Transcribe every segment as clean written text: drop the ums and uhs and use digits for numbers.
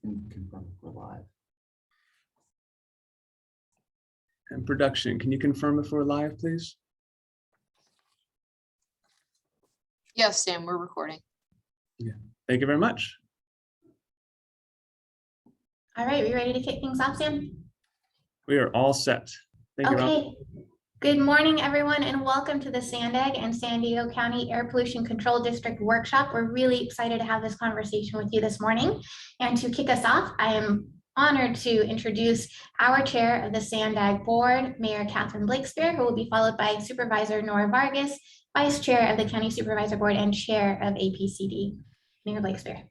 and confirm if we're live. And production, can you confirm if we're live, please? Yes, Sam, we're recording. Yeah, thank you very much. All right, we ready to kick things off, Sam? We are all set. Thank you, Rob. Okay. Good morning, everyone, and welcome to the SANDAG and San Diego County Air Pollution Control District Workshop. We're really excited to have this conversation with you this morning. And to kick us off, I am honored to introduce our chair of the SANDAG board, Mayor Catherine Blakespear, who will be followed by Supervisor Nora Vargas, Vice Chair of the County Supervisor Board and Chair of APCD. Mayor Blakespear.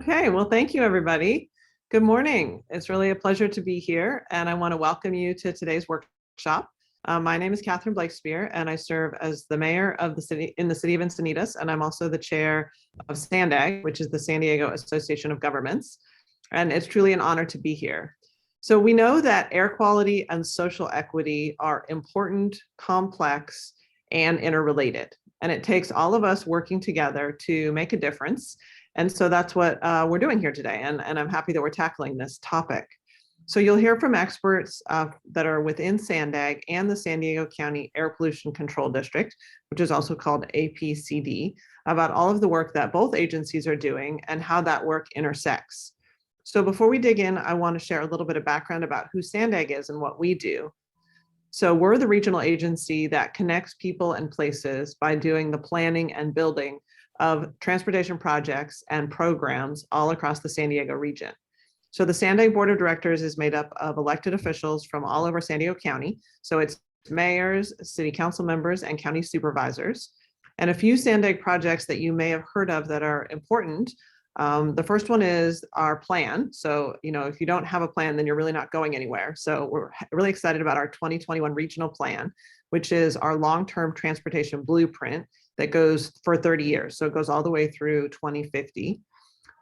Okay, well, thank you, everybody. Good morning. It's really a pleasure to be here, and I want to welcome you to today's workshop. My name is Catherine Blakespear, and I serve as the mayor of the city in the city of Encinitas, and I'm also the chair of SANDAG, which is the San Diego Association of Governments, and it's truly an honor to be here. So we know that air quality and social equity are important, complex, and interrelated, and it takes all of us working together to make a difference. And so that's what we're doing here today. And I'm happy that we're tackling this topic. So you'll hear from experts that are within SANDAG and the San Diego County Air Pollution Control District, which is also called APCD, about all of the work that both agencies are doing and how that work intersects. So before we dig in, I want to share a little bit of background about who SANDAG is and what we do. So we're the regional agency that connects people and places by doing the planning and building of transportation projects and programs all across the San Diego region. So the SANDAG Board of Directors is made up of elected officials from all over San Diego County. So it's mayors, city council members, and county supervisors. And a few SANDAG projects that you may have heard of that are important. The first one is our plan. So, if you don't have a plan, then you're really not going anywhere. So we're really excited about our 2021 regional plan, which is our long-term transportation blueprint that goes for 30 years. So it goes all the way through 2050.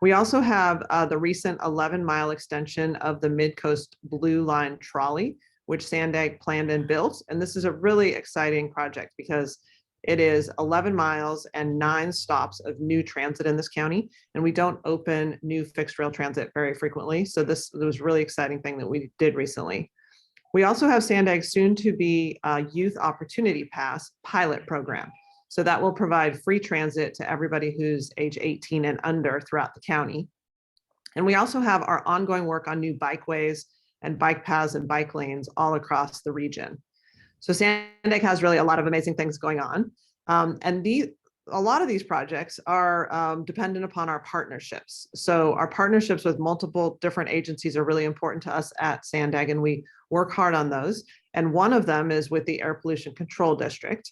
We also have the recent 11-mile extension of the Mid-Coast Blue Line trolley, which SANDAG planned and built. And this is a really exciting project because it is 11 miles and 9 stops of new transit in this county. And we don't open new fixed rail transit very frequently. So this was a really exciting thing that we did recently. We also have SANDAG soon to be Youth Opportunity Pass pilot program. So that will provide free transit to everybody who's age 18 and under throughout the county. And we also have our ongoing work on new bikeways and bike paths and bike lanes all across the region. So SANDAG has really a lot of amazing things going on. And a lot of these projects are dependent upon our partnerships. So our partnerships with multiple different agencies are really important to us at SANDAG, and we work hard on those. And one of them is with the Air Pollution Control District.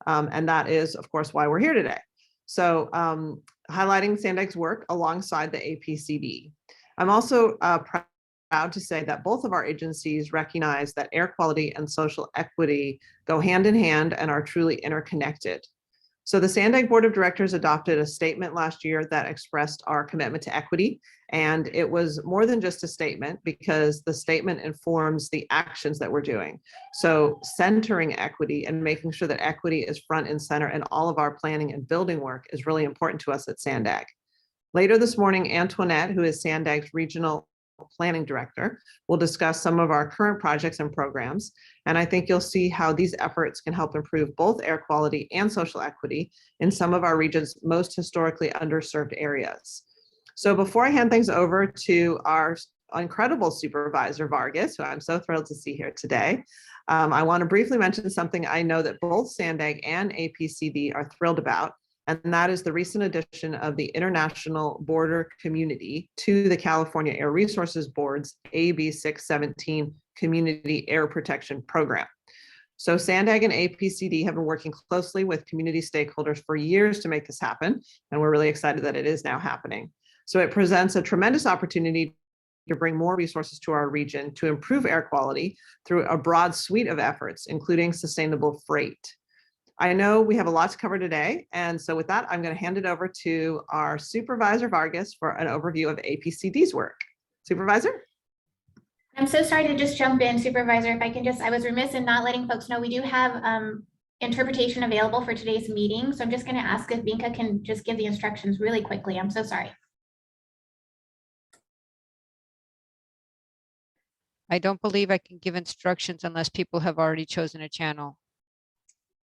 And that is, of course, why we're here today. So highlighting SANDAG's work alongside the APCD. I'm also proud to say that both of our agencies recognize that air quality and social equity go hand in hand and are truly interconnected. So the SANDAG Board of Directors adopted a statement last year that expressed our commitment to equity. And it was more than just a statement because the statement informs the actions that we're doing. So centering equity and making sure that equity is front and center in all of our planning and building work is really important to us at SANDAG. Later this morning, Antoinette, who is SANDAG's regional planning director, will discuss some of our current projects and programs. And I think you'll see how these efforts can help improve both air quality and social equity in some of our region's most historically underserved areas. So before I hand things over to our incredible Supervisor Vargas, who I'm so thrilled to see here today, I want to briefly mention something I know that both SANDAG and APCD are thrilled about, and that is the recent addition of the International Border Community to the California Air Resources Board's AB 617 Community Air Protection Program. So SANDAG and APCD have been working closely with community stakeholders for years to make this happen, and we're really excited that it is now happening. So it presents a tremendous opportunity to bring more resources to our region to improve air quality through a broad suite of efforts, including sustainable freight. I know we have a lot to cover today, and so with that, I'm going to hand it over to our Supervisor Vargas for an overview of APCD's work. Supervisor? I'm so sorry to just jump in, Supervisor. If I can I was remiss in not letting folks know we do have interpretation available for today's meeting. So I'm just going to ask if Binka can just give the instructions really quickly. I'm so sorry. I don't believe I can give instructions unless people have already chosen a channel.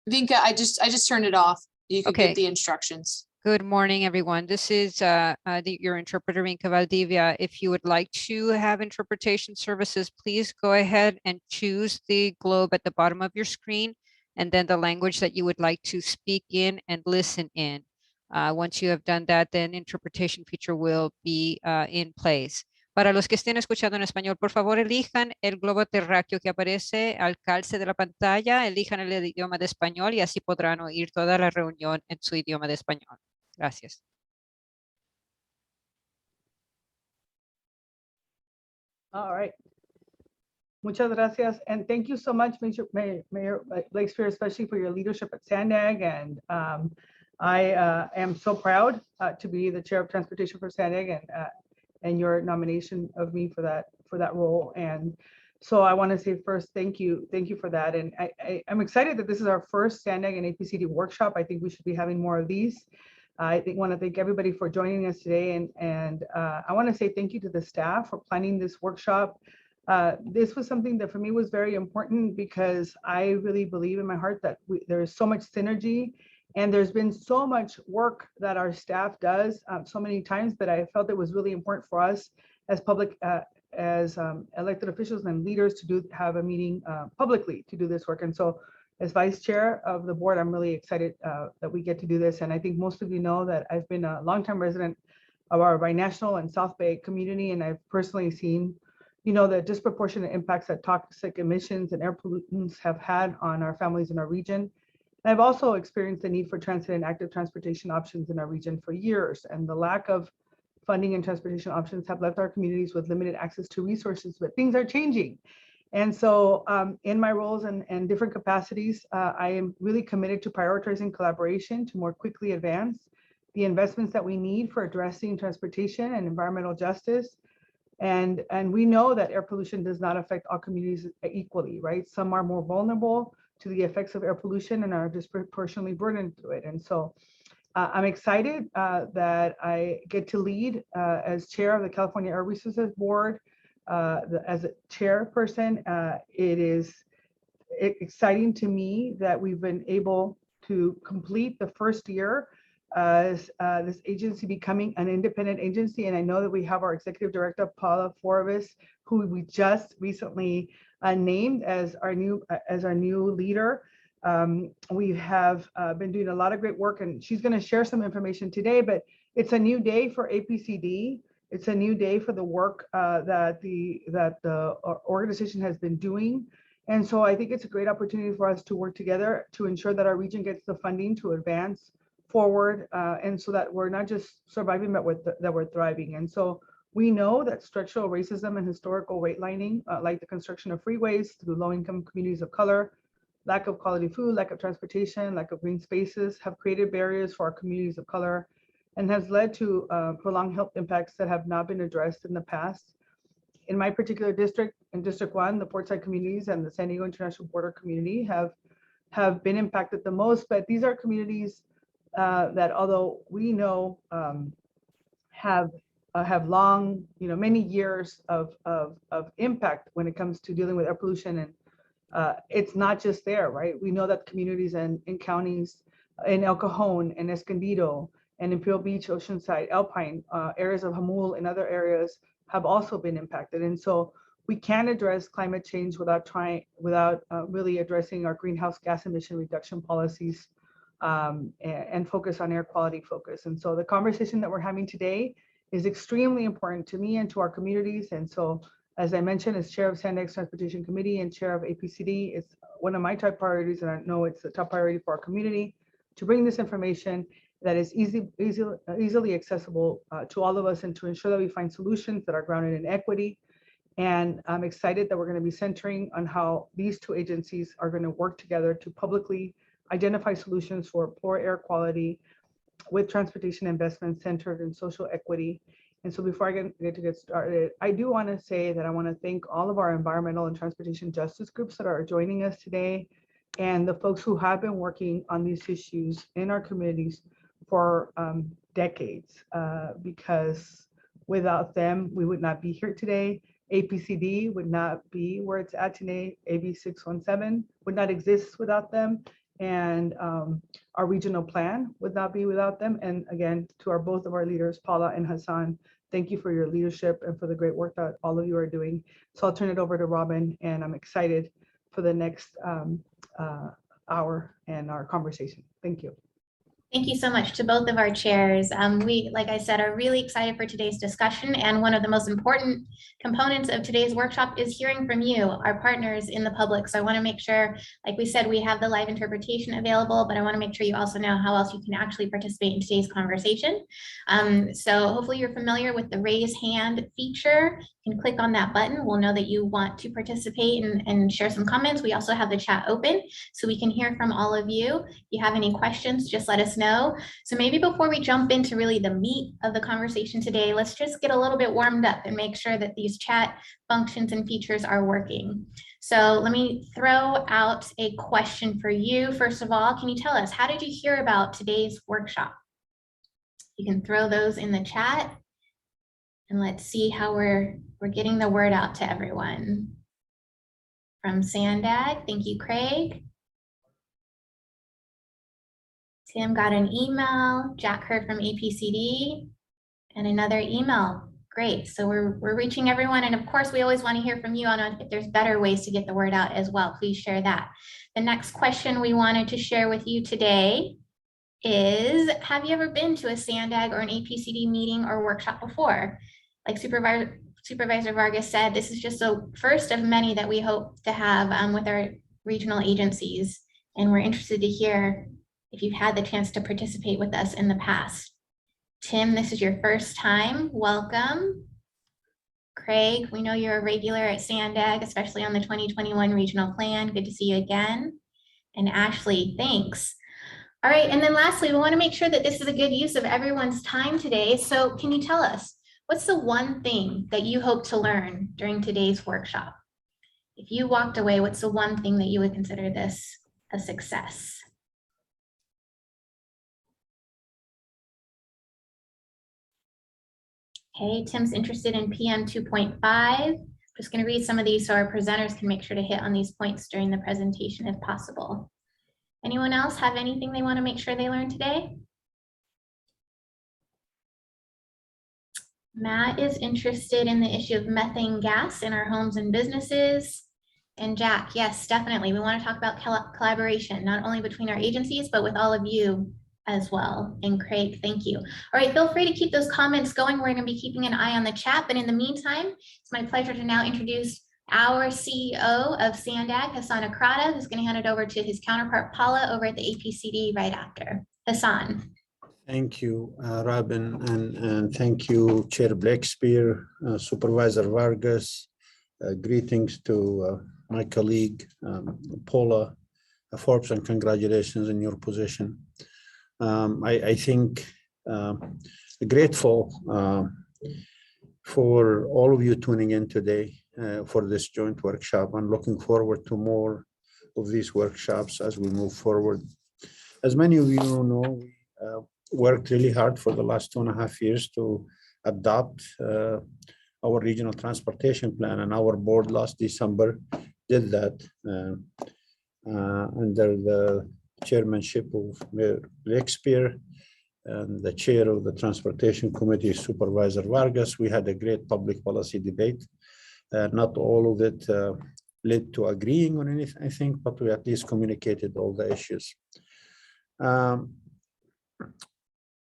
Vinca, I just turned it off. You could Okay. give the instructions. Good morning, everyone. This is your interpreter, Vinca Valdivia. If you would like to have interpretation services, please go ahead and choose the globe at the bottom of your screen, and then the language that you would like to speak in and listen in. Once you have done that, then interpretation feature will be in place. Para los que estén escuchando en español, por favor, elijan el globo terráqueo que aparece al calce de la pantalla, elijan el idioma de español y así podrán oír toda la reunión en su idioma de español. Gracias. All right. Muchas gracias. And thank you so much, Mayor Blakespeare, especially for your leadership at SANDAG. And I am so proud to be the chair of transportation for SANDAG and your nomination of me for that role. And so I want to say first, thank you for that. And I'm excited that this is our first SANDAG and APCD workshop. I think we should be having more of these. I want to thank everybody for joining us today. And I want to say thank you to the staff for planning this workshop. This was something that for me was very important because I really believe in my heart that there is so much synergy and there's been so much work that our staff does so many times, but I felt it was really important for us as public, as elected officials and leaders to have a meeting publicly to do this work. And so as vice chair of the board, I'm really excited that we get to do this. And I think most of you know that I've been a longtime resident of our binational and South Bay community, and I've personally seen, the disproportionate impacts that toxic emissions and air pollutants have had on our families in our region. And I've also experienced the need for transit and active transportation options in our region for years, and the lack of funding and transportation options have left our communities with limited access to resources, but things are changing. And so in my roles and different capacities, I am really committed to prioritizing collaboration to more quickly advance the investments that we need for addressing transportation and environmental justice. And we know that air pollution does not affect all communities equally, right? Some are more vulnerable to the effects of air pollution and are disproportionately burdened through it. And so I'm excited that I get to lead as chair of the California Air Resources Board. As a chairperson, it is exciting to me that we've been able to complete the first year as this agency becoming an independent agency. And I know that we have our executive director, Paula Forbes, who we just recently named as our new leader. We have been doing a lot of great work, and she's going to share some information today, but it's a new day for APCD. It's a new day for the work that the organization has been doing. And so I think it's a great opportunity for us to work together to ensure that our region gets the funding to advance forward, and so that we're not just surviving, but that we're thriving. And so we know that structural racism and historical redlining, like the construction of freeways through low-income communities of color, lack of quality food, lack of transportation, lack of green spaces, have created barriers for our communities of color, and has led to prolonged health impacts that have not been addressed in the past. In my particular district, in District 1, the Portside communities and the San Diego International Border community have been impacted the most, but these are communities that, although we know have long, many years of impact when it comes to dealing with air pollution. And it's not just there, right? We know that communities in counties in El Cajon and Escondido and Imperial Beach, Oceanside, Alpine, areas of Jamul and other areas have also been impacted. And so we can address climate change without really addressing our greenhouse gas emission reduction policies and focus on air quality focus. And so the conversation that we're having today is extremely important to me and to our communities. And so, as I mentioned, as chair of SANDAG's Transportation Committee and chair of APCD, it's one of my top priorities, and I know it's the top priority for our community to bring this information that is easily accessible to all of us, and to ensure that we find solutions that are grounded in equity. And I'm excited that we're going to be centering on how these two agencies are going to work together to publicly identify solutions for poor air quality with transportation investments centered in social equity. And so before I get started, I do want to say that I want to thank all of our environmental and transportation justice groups that are joining us today, and the folks who have been working on these issues in our communities for decades, because without them, we would not be here today. APCD would not be where it's at today. AB 617 would not exist without them. And our regional plan would not be without them. And again, to both of our leaders, Paula and Hassan, thank you for your leadership and for the great work that all of you are doing. So I'll turn it over to Robin, and I'm excited for the next hour and our conversation. Thank you. Thank you so much to both of our chairs. We, like I said, are really excited for today's discussion. And one of the most important components of today's workshop is hearing from you, our partners in the public. So I want to make sure, like we said, we have the live interpretation available, but I want to make sure you also know how else you can actually participate in today's conversation. So hopefully you're familiar with the raise hand feature. You can click on that button. We'll know that you want to participate and share some comments. We also have the chat open so we can hear from all of you. If you have any questions, just let us know. So maybe before we jump into really the meat of the conversation today, let's just get a little bit warmed up and make sure that these chat functions and features are working. So let me throw out a question for you. First of all, can you tell us, how did you hear about today's workshop? You can throw those in the chat and let's see how we're getting the word out to everyone. From SANDAG, thank you, Craig. Tim got an email, Jack heard from APCD, and another email. Great, so we're reaching everyone. And of course, we always want to hear from you on if there's better ways to get the word out as well. Please share that. The next question we wanted to share with you today is, have you ever been to a SANDAG or an APCD meeting or workshop before? Like Supervisor Vargas said, this is just the first of many that we hope to have with our regional agencies. And we're interested to hear if you've had the chance to participate with us in the past. Tim, this is your first time. Welcome. Craig, we know you're a regular at SANDAG, especially on the 2021 regional plan. Good to see you again. And Ashley, thanks. All right, and then lastly, we want to make sure that this is a good use of everyone's time today. So can you tell us, what's the one thing that you hope to learn during today's workshop? If you walked away, what's the one thing that you would consider this a success? Okay, Tim's interested in PM 2.5. Just going to read some of these so our presenters can make sure to hit on these points during the presentation if possible. Anyone else have anything they want to make sure they learn today? Matt is interested in the issue of methane gas in our homes and businesses. And Jack, yes, definitely. We want to talk about collaboration, not only between our agencies, but with all of you as well. And Craig, thank you. All right, feel free to keep those comments going. We're going to be keeping an eye on the chat, but in the meantime, it's my pleasure to now introduce our CEO of SANDAG, Hassan Akrada, who's going to hand it over to his counterpart, Paula, over at the APCD right after. Hassan. Thank you, Robin, and thank you, Chair Blakespear, Supervisor Vargas. Greetings to my colleague, Paula Forbes, and congratulations in your position. I think grateful for all of you tuning in today for this joint workshop. I'm looking forward to more of these workshops as we move forward. As many of you know, we worked really hard for the last 2.5 years to adopt our regional transportation plan, and our board last December did that under the chairmanship of Mayor Blakespear and the chair of the Transportation Committee, Supervisor Vargas. We had a great public policy debate. Not all of it led to agreeing on anything, I think, but we at least communicated all the issues.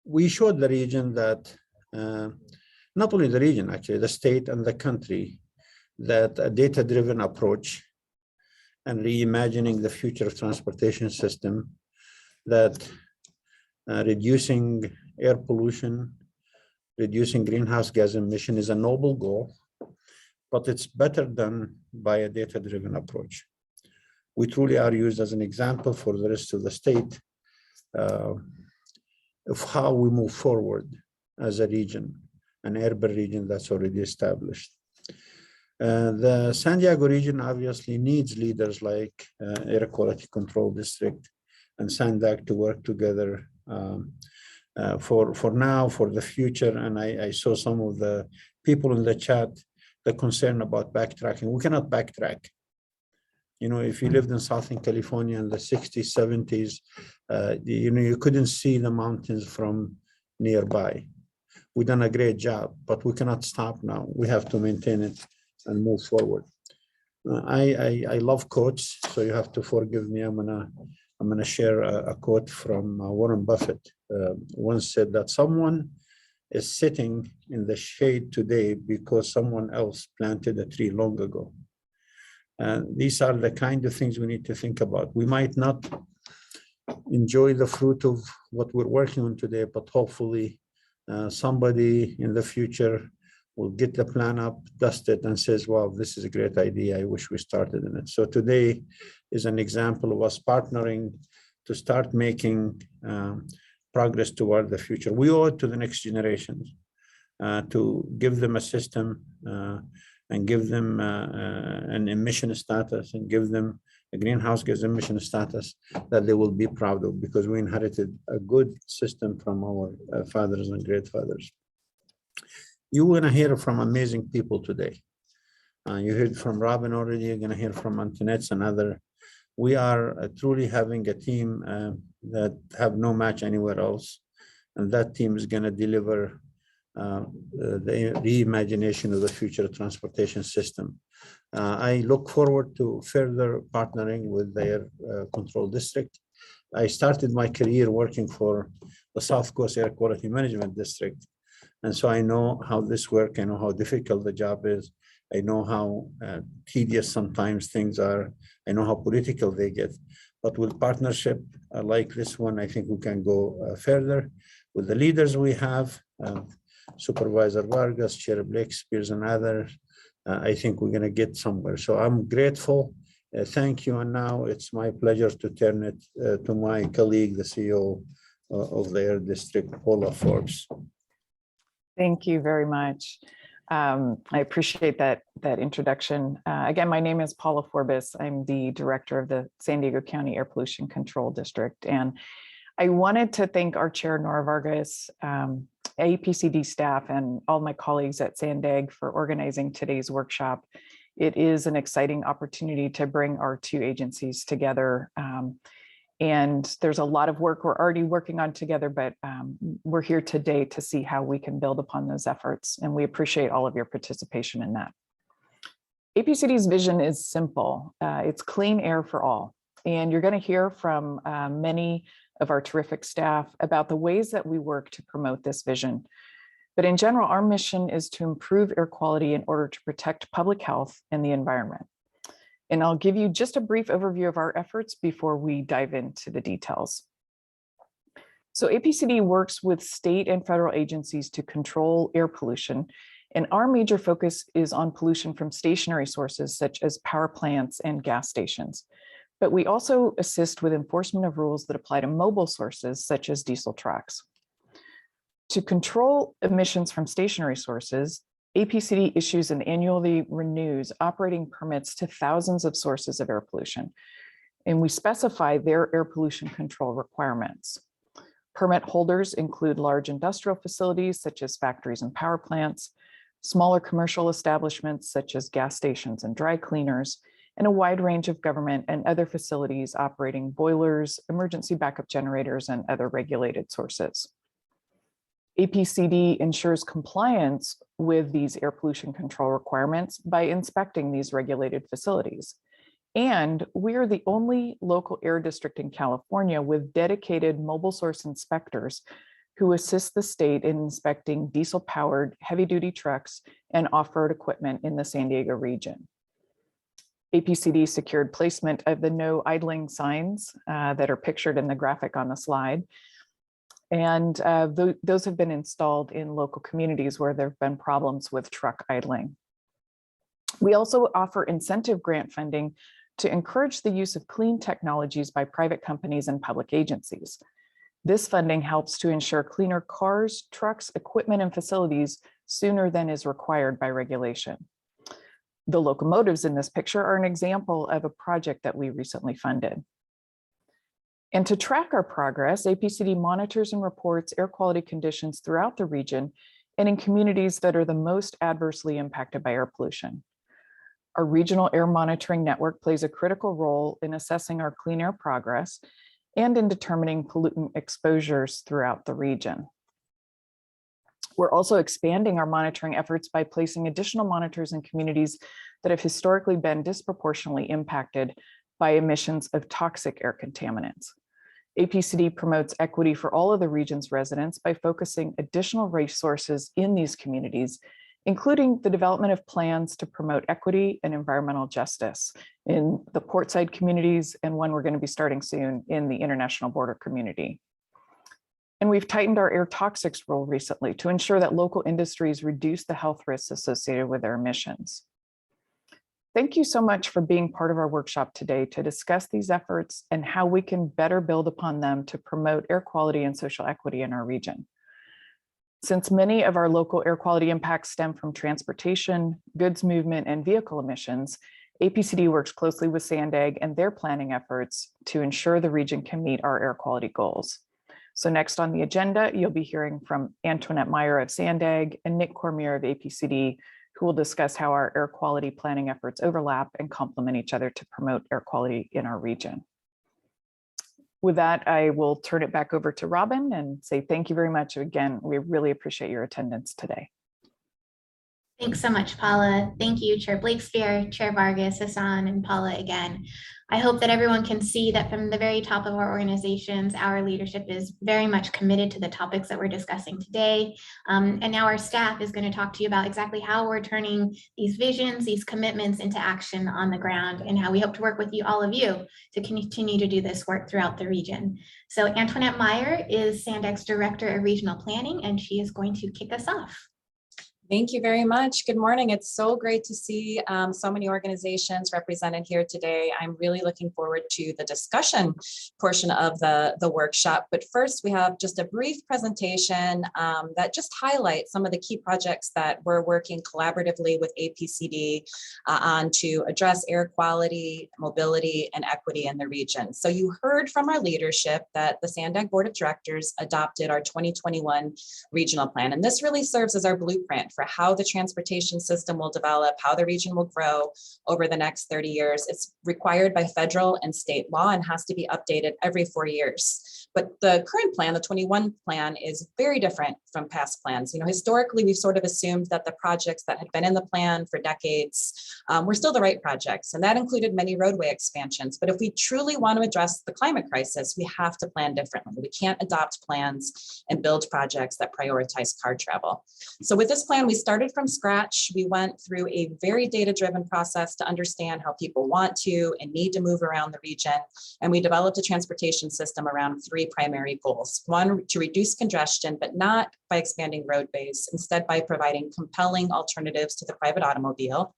We showed the region that, not only the region, actually, the state and the country, that a data-driven approach and reimagining the future of transportation system, that reducing air pollution, reducing greenhouse gas emission is a noble goal, but it's better done by a data-driven approach. We truly are used as an example for the rest of the state of how we move forward as a region, an urban region that's already established. The San Diego region obviously needs leaders like Air Quality Control District and SANDAG to work together for now, for the future. And I saw some of the people in the chat the concern about backtracking. We cannot backtrack. You know, if you lived in Southern California in the 60s, 70s, you know, you couldn't see the mountains from nearby. We've done a great job, but we cannot stop now. We have to maintain it and move forward. I love quotes, so you have to forgive me. I'm gonna share a quote from Warren Buffett. Once said that someone is sitting in the shade today because someone else planted a tree long ago. And these are the kind of things we need to think about. We might not enjoy the fruit of what we're working on today, but hopefully somebody in the future will get the plan up, dust it, and says, wow, this is a great idea. I wish we started in it. So today is an example of us partnering to start making progress toward the future. We owe it to the next generations to give them a system and give them an emission status and give them a greenhouse gas emission status that they will be proud of, because we inherited a good system from our fathers and great fathers. You're going to hear from amazing people today. You heard from Robin already. You're going to hear from Antoinette and other. We are truly having a team that have no match anywhere else. And that team is going to deliver the reimagination of the future transportation system. I look forward to further partnering with their control district. I started my career working for the South Coast Air Quality Management District. And so I know how this works. I know how difficult the job is. I know how tedious sometimes things are. I know how political they get. But with partnership like this one, I think we can go further. With the leaders we have, Supervisor Vargas, Chair Blake Spears, and others, I think we're going to get somewhere. So I'm grateful. Thank you. And now it's my pleasure to turn it to my colleague, the CEO of the Air District, Paula Forbes. Thank you very much. I appreciate that introduction. Again, my name is Paula Forbes. I'm the director of the San Diego County Air Pollution Control District. And I wanted to thank our chair, Nora Vargas, APCD staff, and all my colleagues at SANDAG for organizing today's workshop. It is an exciting opportunity to bring our two agencies together. And there's a lot of work we're already working on together, but we're here today to see how we can build upon those efforts. And we appreciate all of your participation in that. APCD's vision is simple. It's clean air for all. And you're going to hear from many of our terrific staff about the ways that we work to promote this vision. But in general, our mission is to improve air quality in order to protect public health and the environment. And I'll give you just a brief overview of our efforts before we dive into the details. So APCD works with state and federal agencies to control air pollution. And our major focus is on pollution from stationary sources such as power plants and gas stations. But we also assist with enforcement of rules that apply to mobile sources such as diesel trucks. To control emissions from stationary sources, APCD issues and annually renews operating permits to thousands of sources of air pollution, and we specify their air pollution control requirements. Permit holders include large industrial facilities such as factories and power plants, smaller commercial establishments such as gas stations and dry cleaners, and a wide range of government and other facilities operating boilers, emergency backup generators, and other regulated sources. APCD ensures compliance with these air pollution control requirements by inspecting these regulated facilities. And we are the only local air district in California with dedicated mobile source inspectors who assist the state in inspecting diesel-powered heavy-duty trucks and off-road equipment in the San Diego region. APCD secured placement of the no idling signs that are pictured in the graphic on the slide. And those have been installed in local communities where there have been problems with truck idling. We also offer incentive grant funding to encourage the use of clean technologies by private companies and public agencies. This funding helps to ensure cleaner cars, trucks, equipment, and facilities sooner than is required by regulation. The locomotives in this picture are an example of a project that we recently funded. And to track our progress, APCD monitors and reports air quality conditions throughout the region and in communities that are the most adversely impacted by air pollution. Our regional air monitoring network plays a critical role in assessing our clean air progress and in determining pollutant exposures throughout the region. We're also expanding our monitoring efforts by placing additional monitors in communities that have historically been disproportionately impacted by emissions of toxic air contaminants. APCD promotes equity for all of the region's residents by focusing additional resources in these communities, including the development of plans to promote equity and environmental justice in the portside communities, and one we're going to be starting soon in the international border community. And we've tightened our air toxics rule recently to ensure that local industries reduce the health risks associated with their emissions. Thank you so much for being part of our workshop today to discuss these efforts and how we can better build upon them to promote air quality and social equity in our region. Since many of our local air quality impacts stem from transportation, goods movement, and vehicle emissions, APCD works closely with SANDAG and their planning efforts to ensure the region can meet our air quality goals. So next on the agenda, you'll be hearing from Antoinette Meyer of SANDAG and Nick Cormier of APCD, who will discuss how our air quality planning efforts overlap and complement each other to promote air quality in our region. With that, I will turn it back over to Robin and say thank you very much. Again, we really appreciate your attendance today. Thanks so much, Paula. Thank you, Chair Blakespear, Chair Vargas, Hassan, and Paula again. I hope that everyone can see that from the very top of our organizations, our leadership is very much committed to the topics that we're discussing today. And now our staff is going to talk to you about exactly how we're turning these visions, these commitments into action on the ground, and how we hope to work with you, all of you, to continue to do this work throughout the region. So Antoinette Meyer is SANDAG's Director of Regional Planning, and she is going to kick us off. Thank you very much. Good morning. It's so great to see so many organizations represented here today. I'm really looking forward to the discussion portion of the workshop. But first, we have just a brief presentation that just highlights some of the key projects that we're working collaboratively with APCD on to address air quality, mobility, and equity in the region. So you heard from our leadership that the SANDAG Board of Directors adopted our 2021 regional plan. And this really serves as our blueprint for how the transportation system will develop, how the region will grow over the next 30 years. It's required by federal and state law and has to be updated every 4 years. But the current plan, the 21 plan, is very different from past plans. You know, historically, we've sort of assumed that the projects that had been in the plan for decades were still the right projects, and that included many roadway expansions. But if we truly want to address the climate crisis, we have to plan differently. We can't adopt plans and build projects that prioritize car travel. So with this plan, we started from scratch. We went through a very data-driven process to understand how people want to and need to move around the region. And we developed a transportation system around 3 primary goals. One, to reduce congestion, but not by expanding road base, instead by providing compelling alternatives to the private automobile,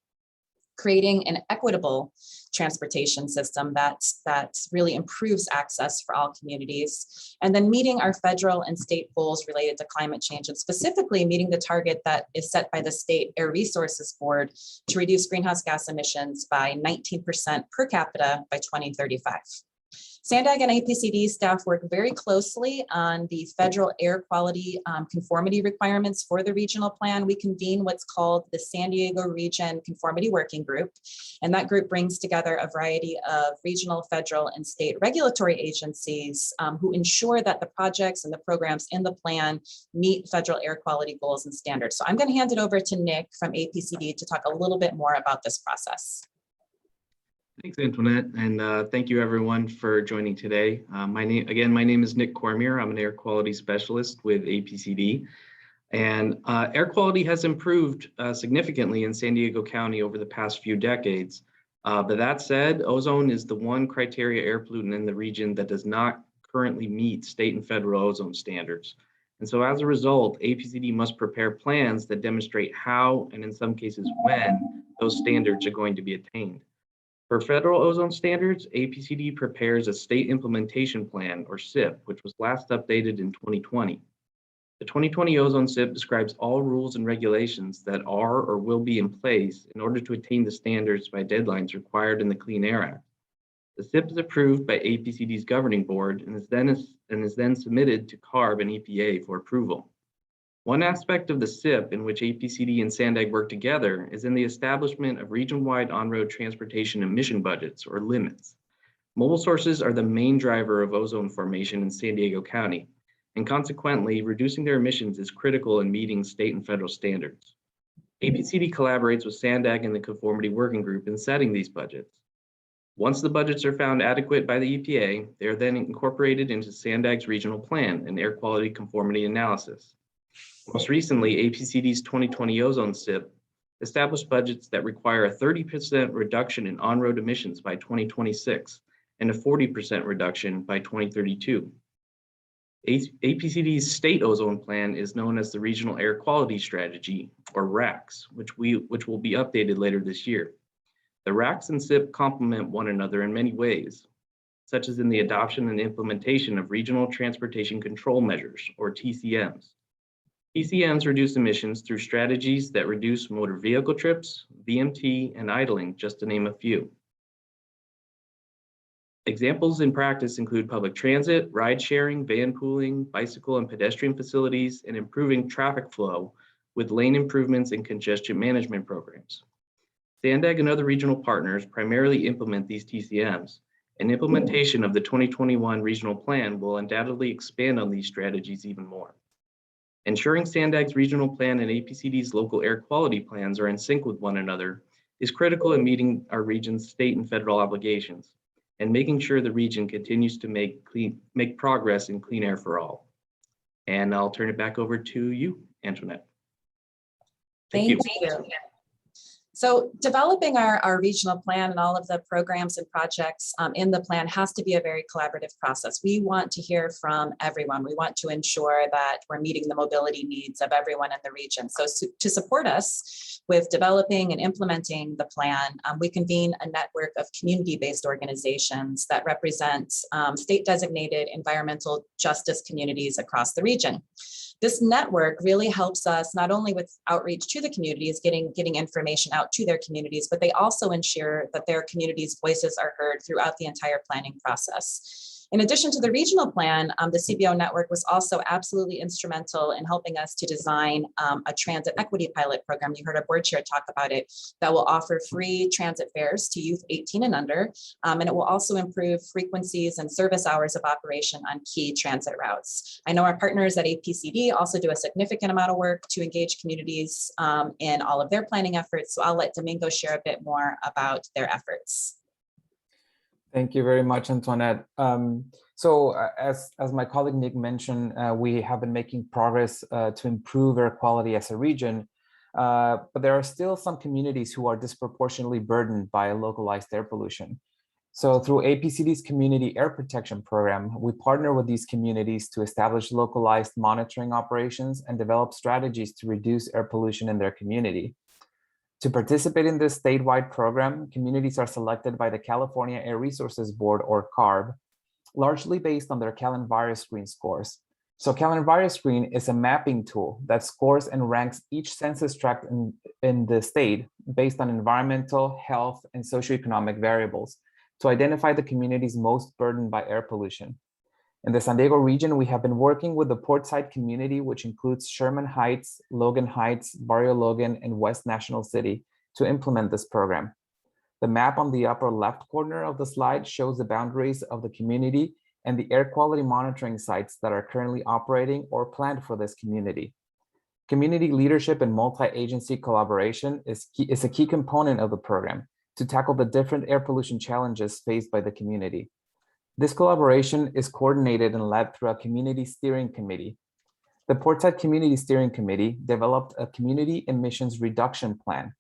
creating an equitable transportation system that really improves access for all communities, and then meeting our federal and state goals related to climate change, and specifically meeting the target that is set by the State Air Resources Board to reduce greenhouse gas emissions by 19% per capita by 2035. SANDAG and APCD staff work very closely on the federal air quality conformity requirements for the regional plan. We convene what's called the San Diego Region Conformity Working Group, and that group brings together a variety of regional, federal, and state regulatory agencies who ensure that the projects and the programs in the plan meet federal air quality goals and standards. So I'm going to hand it over to Nick from APCD to talk a little bit more about this process. Thanks, Antoinette, and thank you everyone for joining today. My name is Nick Cormier. I'm an air quality specialist with APCD, and air quality has improved significantly in San Diego County over the past few decades. But that said, ozone is the one criteria air pollutant in the region that does not currently meet state and federal ozone standards. And so as a result, APCD must prepare plans that demonstrate how, and in some cases when, those standards are going to be attained. For federal ozone standards, APCD prepares a state implementation plan, or SIP, which was last updated in 2020. The 2020 ozone SIP describes all rules and regulations that are or will be in place in order to attain the standards by deadlines required in the Clean Air Act. The SIP is approved by APCD's governing board and is then submitted to CARB and EPA for approval. One aspect of the SIP in which APCD and SANDAG work together is in the establishment of region-wide on-road transportation emission budgets, or limits. Mobile sources are the main driver of ozone formation in San Diego County, and consequently, reducing their emissions is critical in meeting state and federal standards. APCD collaborates with SANDAG and the Conformity Working Group in setting these budgets. Once the budgets are found adequate by the EPA, they are then incorporated into SANDAG's regional plan and air quality conformity analysis. Most recently, APCD's 2020 ozone SIP established budgets that require a 30% reduction in on-road emissions by 2026 and a 40% reduction by 2032. APCD's state ozone plan is known as the Regional Air Quality Strategy, or RAQS, which will be updated later this year. The RAQS and SIP complement one another in many ways, such as in the adoption and implementation of regional transportation control measures, or TCMs. TCMs reduce emissions through strategies that reduce motor vehicle trips, VMT, and idling, just to name a few. Examples in practice include public transit, ride sharing, van pooling, bicycle and pedestrian facilities, and improving traffic flow with lane improvements and congestion management programs. SANDAG and other regional partners primarily implement these TCMs, and implementation of the 2021 regional plan will undoubtedly expand on these strategies even more. Ensuring SANDAG's regional plan and APCD's local air quality plans are in sync with one another is critical in meeting our region's state and federal obligations, and making sure the region continues to make progress in clean air for all. And I'll turn it back over to you, Antoinette. Thank you. So developing our regional plan and all of the programs and projects in the plan has to be a very collaborative process. We want to hear from everyone. We want to ensure that we're meeting the mobility needs of everyone in the region. So to support us with developing and implementing the plan, we convene a network of community-based organizations that represent state-designated environmental justice communities across the region. This network really helps us not only with outreach to the communities, getting information out to their communities, but they also ensure that their communities' voices are heard throughout the entire planning process. In addition to the regional plan, the CBO network was also absolutely instrumental in helping us to design a transit equity pilot program. You heard our board chair talk about it, that will offer free transit fares to youth 18 and under, and it will also improve frequencies and service hours of operation on key transit routes. I know our partners at APCD also do a significant amount of work to engage communities in all of their planning efforts, so I'll let Domingo share a bit more about their efforts. Thank you very much, Antoinette. So as my colleague Nick mentioned, we have been making progress to improve air quality as a region, but there are still some communities who are disproportionately burdened by localized air pollution. So through APCD's Community Air Protection Program, we partner with these communities to establish localized monitoring operations and develop strategies to reduce air pollution in their community. To participate in this statewide program, communities are selected by the California Air Resources Board, or CARB, largely based on their CalEnviroscreen scores. So CalEnviroscreen is a mapping tool that scores and ranks each census tract in the state based on environmental, health, and socioeconomic variables to identify the communities most burdened by air pollution. In the San Diego region, we have been working with the Portside community, which includes Sherman Heights, Logan Heights, Barrio Logan, and West National City, to implement this program. The map on the upper left corner of the slide shows the boundaries of the community and the air quality monitoring sites that are currently operating or planned for this community. Community leadership and multi-agency collaboration is a key component of the program to tackle the different air pollution challenges faced by the community. This collaboration is coordinated and led through a community steering committee. The Portside Community Steering Committee developed a community emissions reduction plan.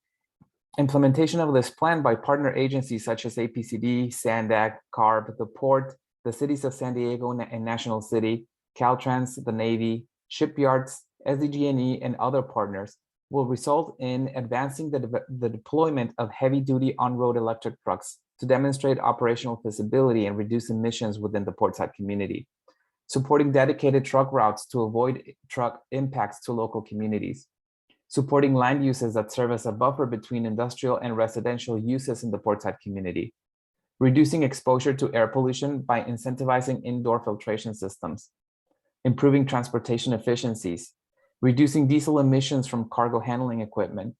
Implementation of this plan by partner agencies such as APCD, SANDAG, CARB, the Port, the cities of San Diego and National City, Caltrans, the Navy, shipyards, SDG&E, and other partners will result in advancing the deployment of heavy-duty on-road electric trucks to demonstrate operational feasibility and reduce emissions within the Portside community, supporting dedicated truck routes to avoid truck impacts to local communities, supporting land uses that serve as a buffer between industrial and residential uses in the Portside community, reducing exposure to air pollution by incentivizing indoor filtration systems, improving transportation efficiencies, reducing diesel emissions from cargo handling equipment,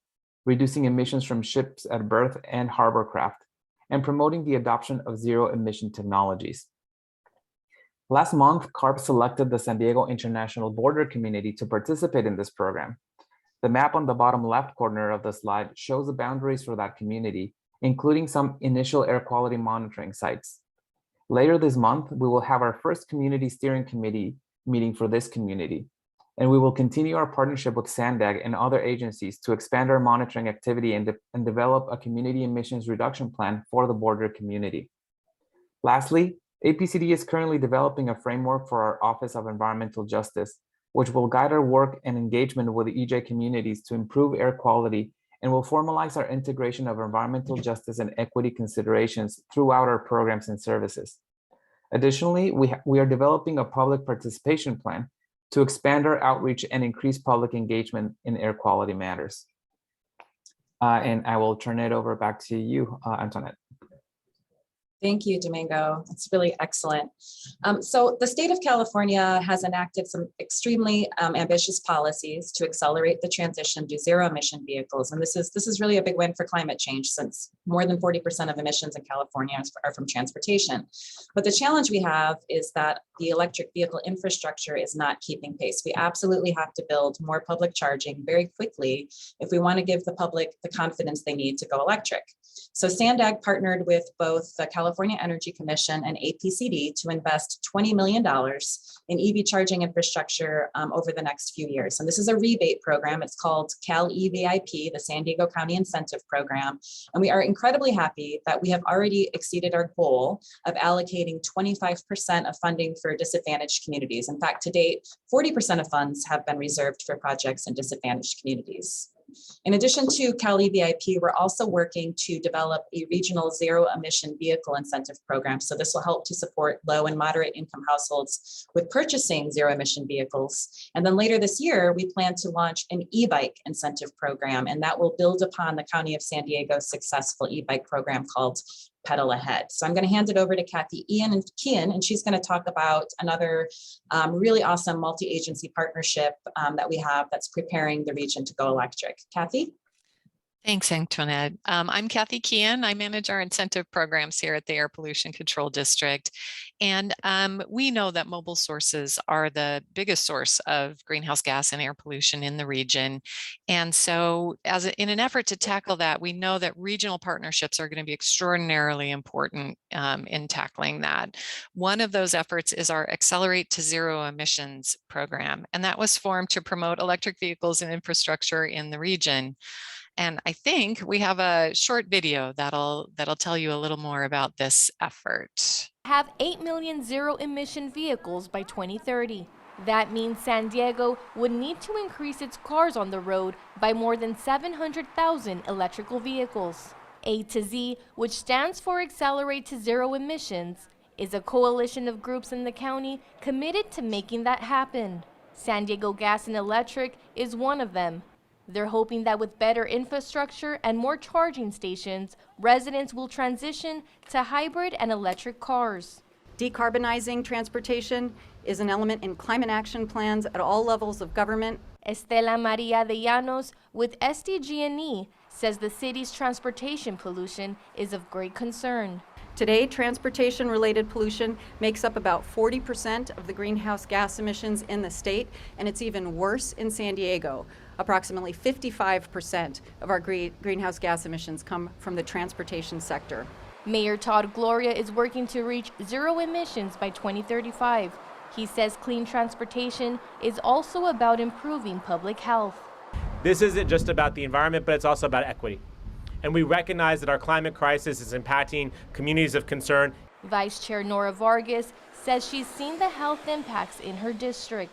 reducing emissions from ships at berth and harbor craft, and promoting the adoption of zero-emission technologies. Last month, CARP selected the San Diego International Border Community to participate in this program. The map on the bottom left corner of the slide shows the boundaries for that community, including some initial air quality monitoring sites. Later this month, we will have our first community steering committee meeting for this community, and we will continue our partnership with SANDAG and other agencies to expand our monitoring activity and develop a community emissions reduction plan for the border community. Lastly, APCD is currently developing a framework for our Office of Environmental Justice, which will guide our work and engagement with the EJ communities to improve air quality and will formalize our integration of environmental justice and equity considerations throughout our programs and services. Additionally, we are developing a public participation plan to expand our outreach and increase public engagement in air quality matters. And I will turn it over back to you, Antoinette. Thank you, Domingo. It's really excellent. So the state of California has enacted some extremely ambitious policies to accelerate the transition to zero-emission vehicles. And this is really a big win for climate change, since more than 40% of emissions in California are from transportation. But the challenge we have is that the electric vehicle infrastructure is not keeping pace. We absolutely have to build more public charging very quickly if we want to give the public the confidence they need to go electric. So SANDAG partnered with both the California Energy Commission and APCD to invest $20 million in EV charging infrastructure over the next few years. And this is a rebate program. It's called CAL-eVIP, the San Diego County Incentive Program. And we are incredibly happy that we have already exceeded our goal of allocating 25% of funding for disadvantaged communities. In fact, to date, 40% of funds have been reserved for projects in disadvantaged communities. In addition to CAL-eVIP, we're also working to develop a regional zero-emission vehicle incentive program. So this will help to support low and moderate income households with purchasing zero-emission vehicles. And then later this year, we plan to launch an e-bike incentive program, and that will build upon the County of San Diego's successful e-bike program called Pedal Ahead. So I'm going to hand it over to Kathy Kian, and she's going to talk about another really awesome multi-agency partnership that we have that's preparing the region to go electric. Kathy? Thanks, Antoinette. I'm Kathy Kian. I manage our incentive programs here at the Air Pollution Control District. And we know that mobile sources are the biggest source of greenhouse gas and air pollution in the region. And so in an effort to tackle that, we know that regional partnerships are going to be extraordinarily important in tackling that. One of those efforts is our Accelerate to Zero Emissions program. And that was formed to promote electric vehicles and infrastructure in the region. And I think we have a short video that'll tell you a little more about this effort. Have 8 million zero-emission vehicles by 2030. That means San Diego would need to increase its cars on the road by more than 700,000 electrical vehicles. A to Z, which stands for Accelerate to Zero Emissions, is a coalition of groups in the county committed to making that happen. San Diego Gas and Electric is one of them. They're hoping that with better infrastructure and more charging stations, residents will transition to hybrid and electric cars. Decarbonizing transportation is an element in climate action plans at all levels of government. Estela Maria de Llanos with SDG&E says the city's transportation pollution is of great concern. Today, transportation-related pollution makes up about 40% of the greenhouse gas emissions in the state, and it's even worse in San Diego. Approximately 55% of our greenhouse gas emissions come from the transportation sector. Mayor Todd Gloria is working to reach zero emissions by 2035. He says clean transportation is also about improving public health. This isn't just about the environment, but it's also about equity. And we recognize that our climate crisis is impacting communities of concern. Vice Chair Nora Vargas says she's seen the health impacts in her district.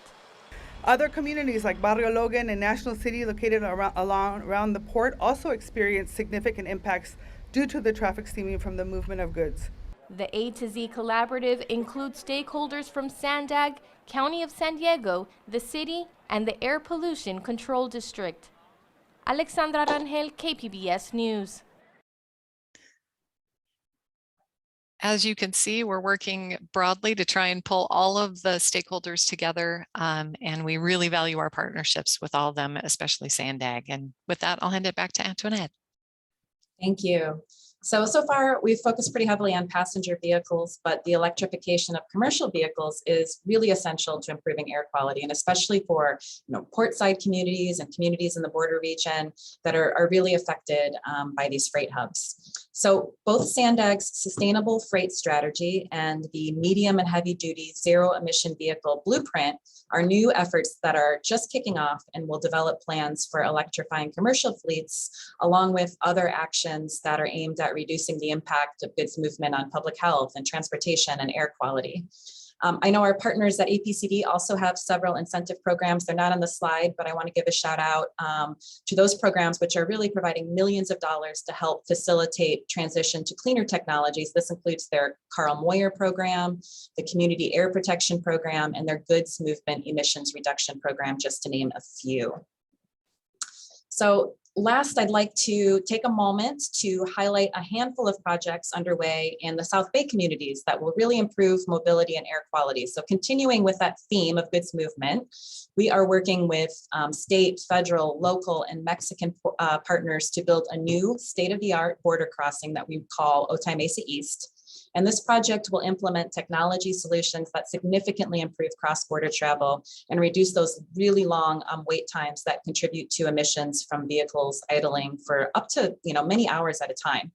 Other communities like Barrio Logan and National City, located around the port, also experience significant impacts due to the traffic stemming from the movement of goods. The A to Z collaborative includes stakeholders from SANDAG, County of San Diego, the city, and the Air Pollution Control District. Alexandra Rangel, KPBS News. As you can see, we're working broadly to try and pull all of the stakeholders together, and we really value our partnerships with all of them, especially SANDAG. And with that, I'll hand it back to Antoinette. Thank you. So far, we've focused pretty heavily on passenger vehicles, but the electrification of commercial vehicles is really essential to improving air quality, and especially for portside communities and communities in the border region that are really affected by these freight hubs. So both SANDAG's sustainable freight strategy and the medium and heavy duty zero emission vehicle blueprint are new efforts that are just kicking off and will develop plans for electrifying commercial fleets, along with other actions that are aimed at reducing the impact of goods movement on public health and transportation and air quality. I know our partners at APCD also have several incentive programs. They're not on the slide, but I want to give a shout out to those programs, which are really providing millions of dollars to help facilitate transition to cleaner technologies. This includes their Carl Moyer program, the Community Air Protection Program, and their Goods Movement Emissions Reduction Program, just to name a few. So last, I'd like to take a moment to highlight a handful of projects underway in the South Bay communities that will really improve mobility and air quality. So continuing with that theme of goods movement, we are working with state, federal, local, and Mexican partners to build a new state-of-the-art border crossing that we call Otay Mesa East. And this project will implement technology solutions that significantly improve cross-border travel and reduce those really long wait times that contribute to emissions from vehicles idling for up to many hours at a time.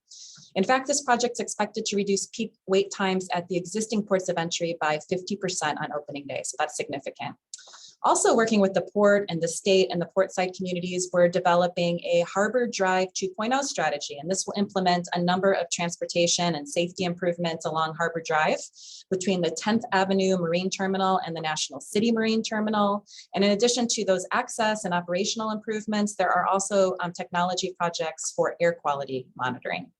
In fact, this project is expected to reduce peak wait times at the existing ports of entry by 50% on opening day, so that's significant. Also working with the port and the state and the portside communities, we're developing a Harbor Drive 2.0 strategy, and this will implement a number of transportation and safety improvements along Harbor Drive between the 10th Avenue Marine Terminal and the National City Marine Terminal. And in addition to those access and operational improvements, there are also technology projects for air quality monitoring.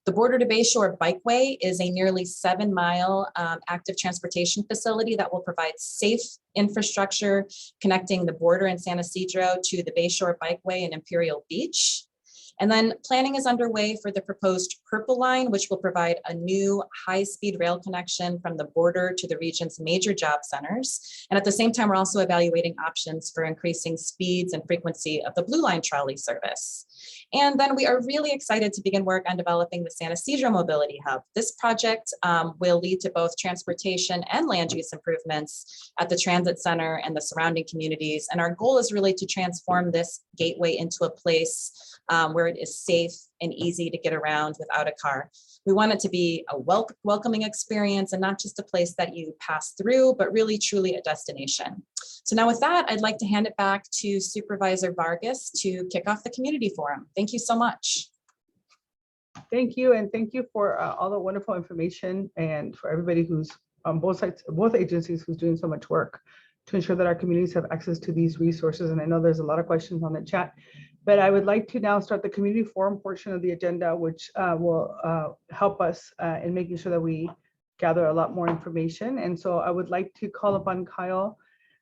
The Border to Bayshore Bikeway is a nearly 7-mile active transportation facility that will provide safe infrastructure connecting the border in San Ysidro to the Bayshore Bikeway in Imperial Beach. And then planning is underway for the proposed Purple Line, which will provide a new high-speed rail connection from the border to the region's major job centers. And at the same time, we're also evaluating options for increasing speeds and frequency of the Blue Line trolley service. And then we are really excited to begin work on developing the San Ysidro Mobility Hub. This project will lead to both transportation and land use improvements at the transit center and the surrounding communities. And our goal is really to transform this gateway into a place where it is safe and easy to get around without a car. We want it to be a welcoming experience and not just a place that you pass through, but really truly a destination. So now with that, I'd like to hand it back to Supervisor Vargas to kick off the community forum. Thank you so much. Thank you, and thank you for all the wonderful information, and for everybody who's on both sides, both agencies, who's doing so much work to ensure that our communities have access to these resources. And I know there's a lot of questions on the chat, but I would like to now start the community forum portion of the agenda, which will help us in making sure that we gather a lot more information. And so I would like to call upon Kyle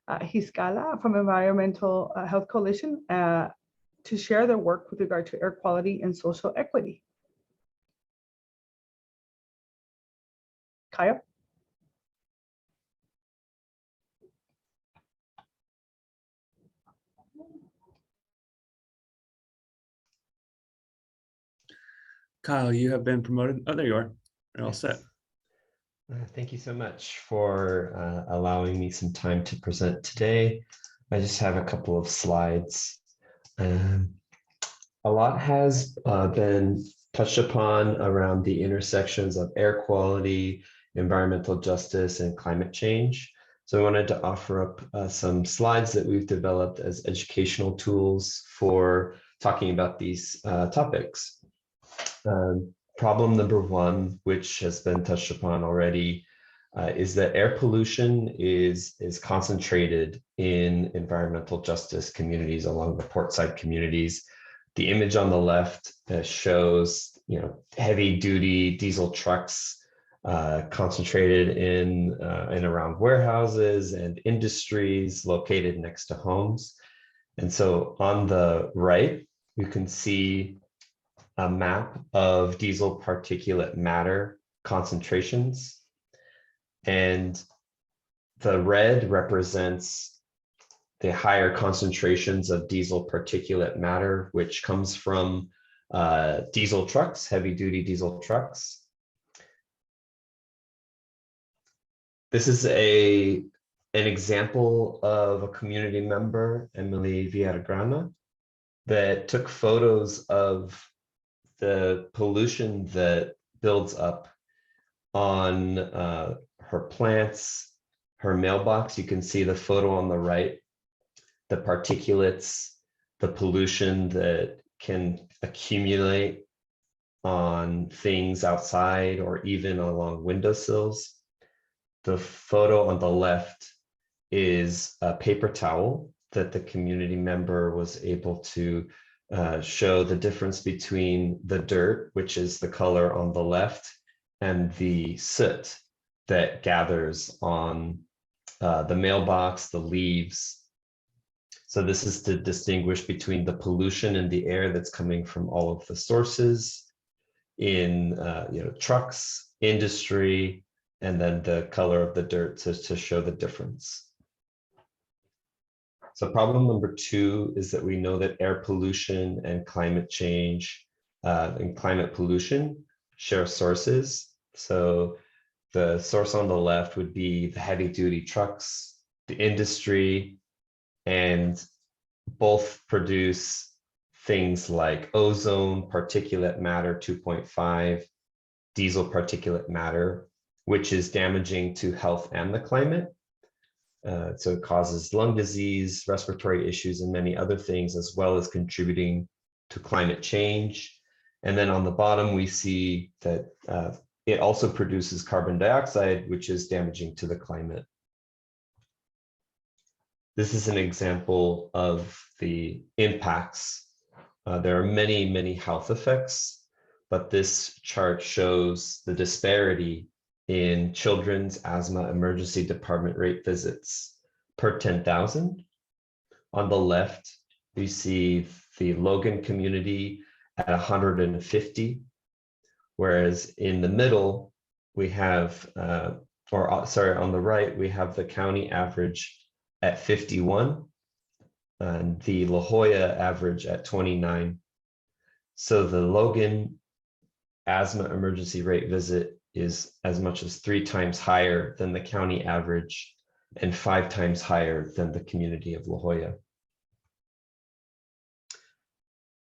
Hiscala from Environmental Health Coalition to share their work with regard to air quality and social equity. Kyle? Kyle, you have been promoted. Oh, there you are. You're all set. Thank you so much for allowing me some time to present today. I just have a couple of slides. A lot has been touched upon around the intersections of air quality, environmental justice, and climate change. So I wanted to offer up some slides that we've developed as educational tools for talking about these topics. Problem number one, which has been touched upon already, is that air pollution is concentrated in environmental justice communities along the portside communities. The image on the left shows, heavy duty diesel trucks concentrated in and around warehouses and industries located next to homes. And so on the right, you can see a map of diesel particulate matter concentrations. And the red represents the higher concentrations of diesel particulate matter, which comes from diesel trucks, heavy duty diesel trucks. This is an example of a community member, Emily Villagrana, that took photos of the pollution that builds up on her plants, her mailbox. You can see the photo on the right, the particulates, the pollution that can accumulate on things outside or even along windowsills. The photo on the left is a paper towel that the community member was able to show the difference between the dirt, which is the color on the left, and the soot that gathers on the mailbox, the leaves. So this is to distinguish between the pollution in the air that's coming from all of the sources in trucks, industry, and then the color of the dirt to show the difference. So problem number 2 is that we know that air pollution and climate change and climate pollution share sources. So the source on the left would be the heavy duty trucks, the industry, and both produce things like ozone, particulate matter 2.5, diesel particulate matter, which is damaging to health and the climate. So it causes lung disease, respiratory issues, and many other things, as well as contributing to climate change. And then on the bottom, we see that it also produces carbon dioxide, which is damaging to the climate. This is an example of the impacts. There are many, many health effects, but this chart shows the disparity in children's asthma emergency department rate visits per 10,000. On the left, we see the Logan community at 150, whereas in the middle, we have, on the right, we have the county average at 51 and the La Jolla average at 29. So the Logan asthma emergency rate visit is as much as 3 times higher than the county average and 5 times higher than the community of La Jolla.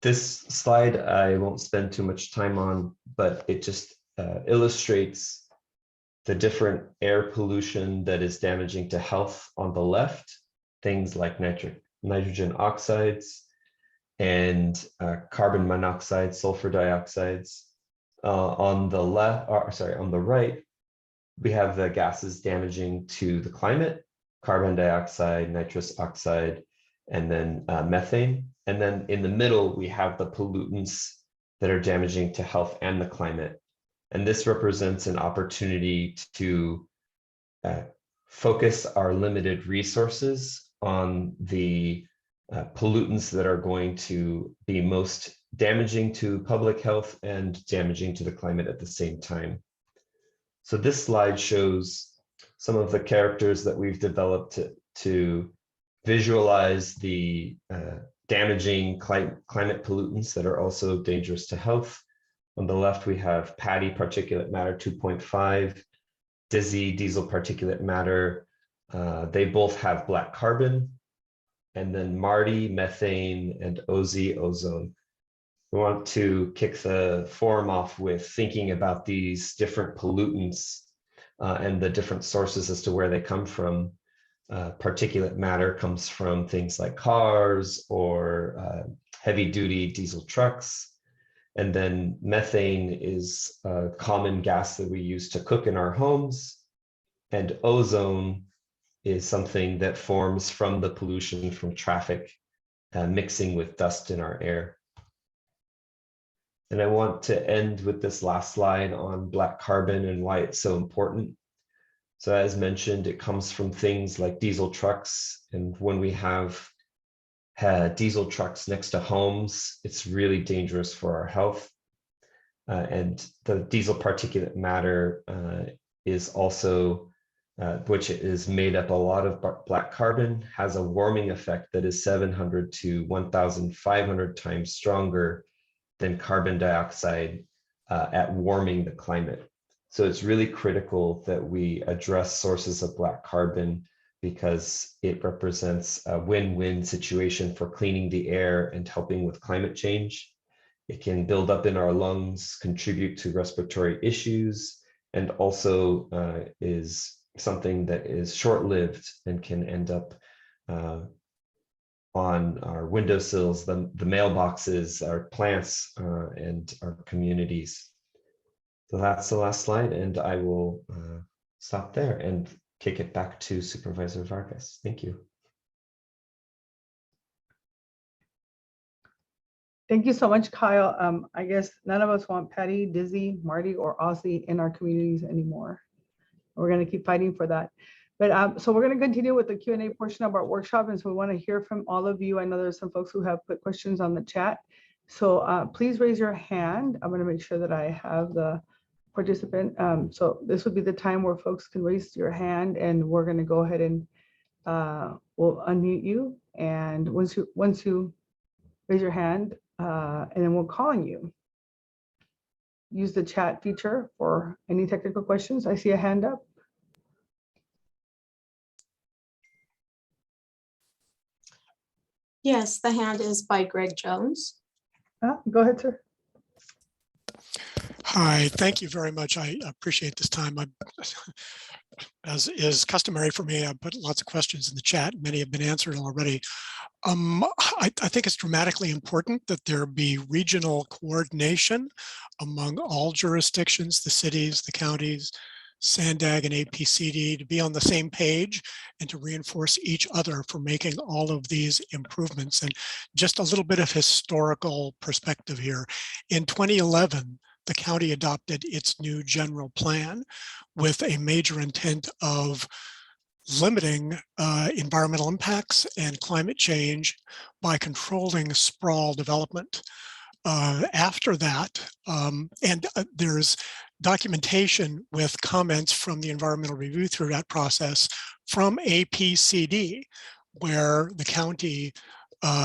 This slide I won't spend too much time on, but it just illustrates the different air pollution that is damaging to health on the left, things like nitrogen oxides and carbon monoxide, sulfur dioxides. On the right, we have the gases damaging to the climate, carbon dioxide, nitrous oxide, and then methane. And then in the middle, we have the pollutants that are damaging to health and the climate. And this represents an opportunity to focus our limited resources on the pollutants that are going to be most damaging to public health and damaging to the climate at the same time. So this slide shows some of the characters that we've developed to visualize the damaging climate pollutants that are also dangerous to health. On the left, we have PADI particulate matter 2.5, DISI diesel particulate matter. They both have black carbon, and then MARTI, methane, and OZ, ozone. We want to kick the forum off with thinking about these different pollutants and the different sources as to where they come from. Particulate matter comes from things like cars or heavy-duty diesel trucks. And then methane is a common gas that we use to cook in our homes. And ozone is something that forms from the pollution from traffic mixing with dust in our air. And I want to end with this last slide on black carbon and why it's so important. So as mentioned, it comes from things like diesel trucks. And when we have diesel trucks next to homes, it's really dangerous for our health. and the diesel particulate matter is also, which is made up a lot of black carbon, has a warming effect that is 700 to 1,500 times stronger than carbon dioxide at warming the climate. So it's really critical that we address sources of black carbon because it represents a win-win situation for cleaning the air and helping with climate change. It can build up in our lungs, contribute to respiratory issues, and also is something that is short-lived and can end up on our windowsills, the mailboxes, our plants, and our communities. So that's the last slide, and I will stop there and kick it back to Supervisor Vargas. Thank you. Thank you so much, Kyle. I guess none of us want Patty, Dizzy, Marty, or Ozzy in our communities anymore. We're going to keep fighting for that. But so we're going to continue with the Q&A portion of our workshop. And so we want to hear from all of you. I know there's some folks who have put questions on the chat. So please raise your hand. I'm going to make sure that I have the participant. So this would be the time where folks can raise your hand, and we're going to go ahead and we'll unmute you. And once you raise your hand, and then we'll call on you. Use the chat feature for any technical questions. I see a hand up. Yes, the hand is by Greg Jones. Go ahead, sir. Hi, thank you very much. I appreciate this time. As is customary for me, I put lots of questions in the chat. Many have been answered already. I think it's dramatically important that there be regional coordination among all jurisdictions, the cities, the counties, SANDAG and APCD, to be on the same page and to reinforce each other for making all of these improvements. And just a little bit of historical perspective here. In 2011, the county adopted its new general plan with a major intent of limiting environmental impacts and climate change by controlling sprawl development. After that, there's documentation with comments from the environmental review through that process from APCD, where the county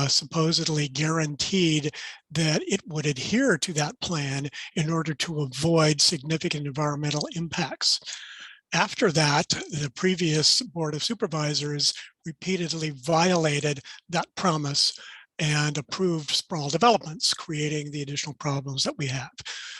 supposedly guaranteed that it would adhere to that plan in order to avoid significant environmental impacts. After that, the previous Board of Supervisors repeatedly violated that promise and approved sprawl developments, creating the additional problems that we have.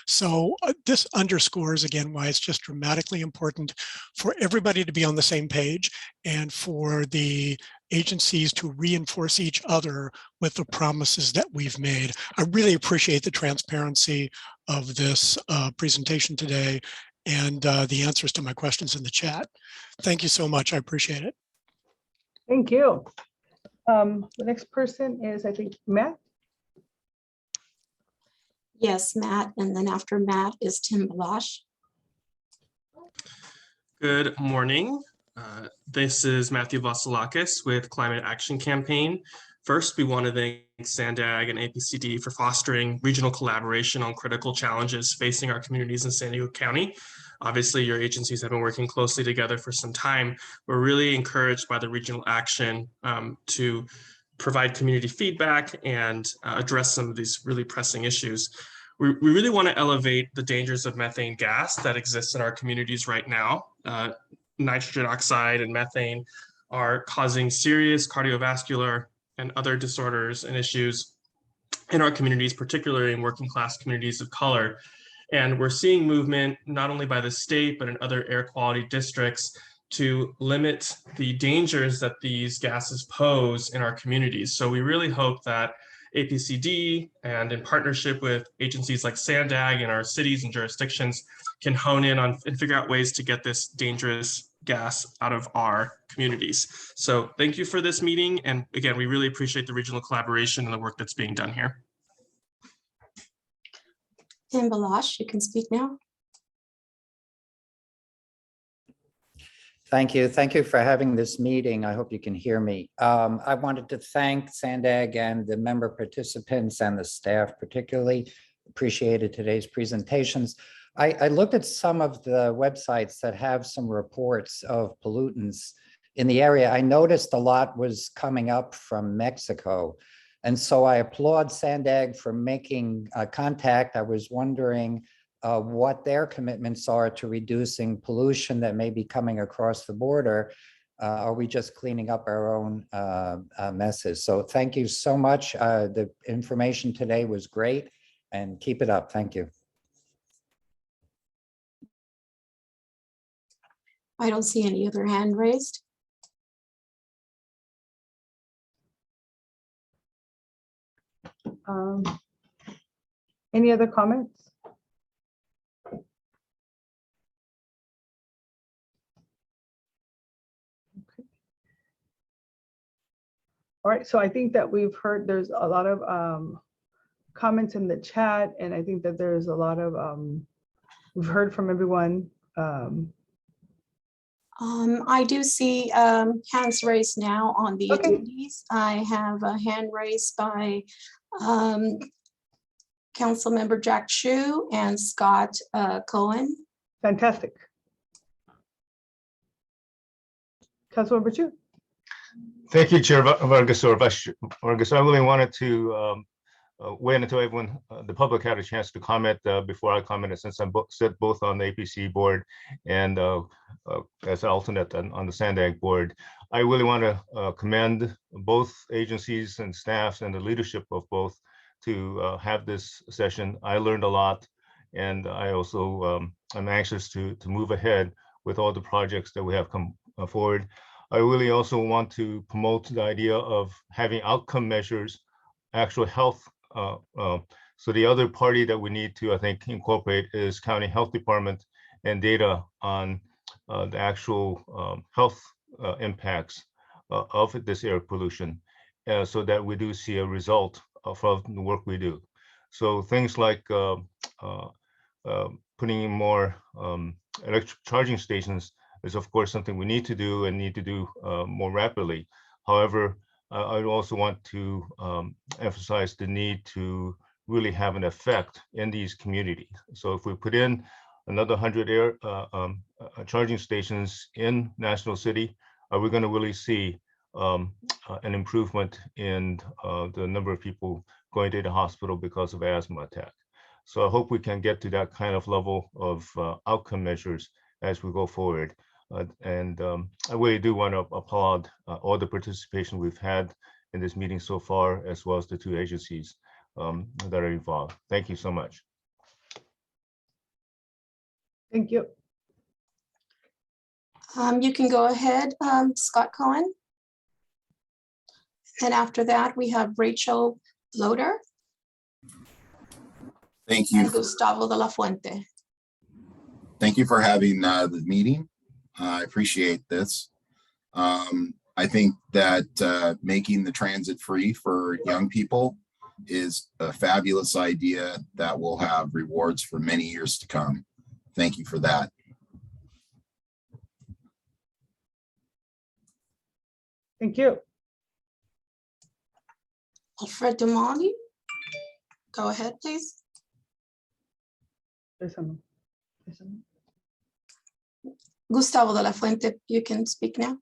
So this underscores again why it's just dramatically important for everybody to be on the same page and for the agencies to reinforce each other with the promises that we've made. I really appreciate the transparency of this presentation today and the answers to my questions in the chat. Thank you so much. I appreciate it. Thank you. The next person is, I think, Matt. Yes, Matt, and then after Matt is Tim Balash. Good morning. This is Matthew Vasilakis with Climate Action Campaign. First, we want to thank SANDAG and APCD for fostering regional collaboration on critical challenges facing our communities in San Diego County. Obviously, your agencies have been working closely together for some time. We're really encouraged by the regional action to provide community feedback and address some of these really pressing issues. We really want to elevate the dangers of methane gas that exists in our communities right now. Nitrogen oxide and methane are causing serious cardiovascular and other disorders and issues in our communities, particularly in working class communities of color. And we're seeing movement not only by the state, but in other air quality districts to limit the dangers that these gases pose in our communities. So we really hope that APCD and in partnership with agencies like SANDAG in our cities and jurisdictions can hone in on and figure out ways to get this dangerous gas out of our communities. So thank you for this meeting. And again, we really appreciate the regional collaboration and the work that's being done here. Tim Balash, you can speak now. Thank you. Thank you for having this meeting. I hope you can hear me. I wanted to thank SANDAG and the member participants and the staff particularly appreciated today's presentations. I looked at some of the websites that have some reports of pollutants in the area. I noticed a lot was coming up from Mexico. And so I applaud SANDAG for making contact. I was wondering what their commitments are to reducing pollution that may be coming across the border. Are we just cleaning up our own messes? So thank you so much. The information today was great, and keep it up. Thank you. I don't see any other hand raised. Any other comments? Okay. All right, so I think that we've heard there's a lot of comments in the chat, and I think that there's a lot of, we've heard from everyone. I do see hands raised now on the attendees. I have a hand raised by Councilmember Jack Shu and Scott Cohen. Fantastic. Councilmember Shu. Thank you, Chair Vargas. I really wanted to wait until everyone, the public, had a chance to comment before I commented, since I'm sit both on the APC board and as an alternate on the SANDAG board. I really want to commend both agencies and staffs and the leadership of both to have this session. I learned a lot, and I also I'm anxious to move ahead with all the projects that we have come forward. I really also want to promote the idea of having outcome measures, actual health. So the other party that we need to, I think, incorporate is county health department and data on the actual health impacts of this air pollution, so that we do see a result of the work we do. So things like putting in more electric charging stations is, of course, something we need to do and need to do more rapidly. However, I also want to emphasize the need to really have an effect in these communities. So if we put in another 100 air charging stations in National City, are we going to really see an improvement in the number of people going to the hospital because of asthma attack? So I hope we can get to that kind of level of outcome measures as we go forward. I really do want to applaud all the participation we've had in this meeting so far, as well as the two agencies that are involved. Thank you so much. Thank you. You can go ahead, Scott Cohen. And after that, we have Rachel Loader. Thank you. And Gustavo de la Fuente. Thank you for having the meeting. I appreciate this. I think that making the transit free for young people is a fabulous idea that will have rewards for many years to come. Thank you for that. Thank you. Alfred Dumali, go ahead, please. Gustavo de la Fuente, you can speak now.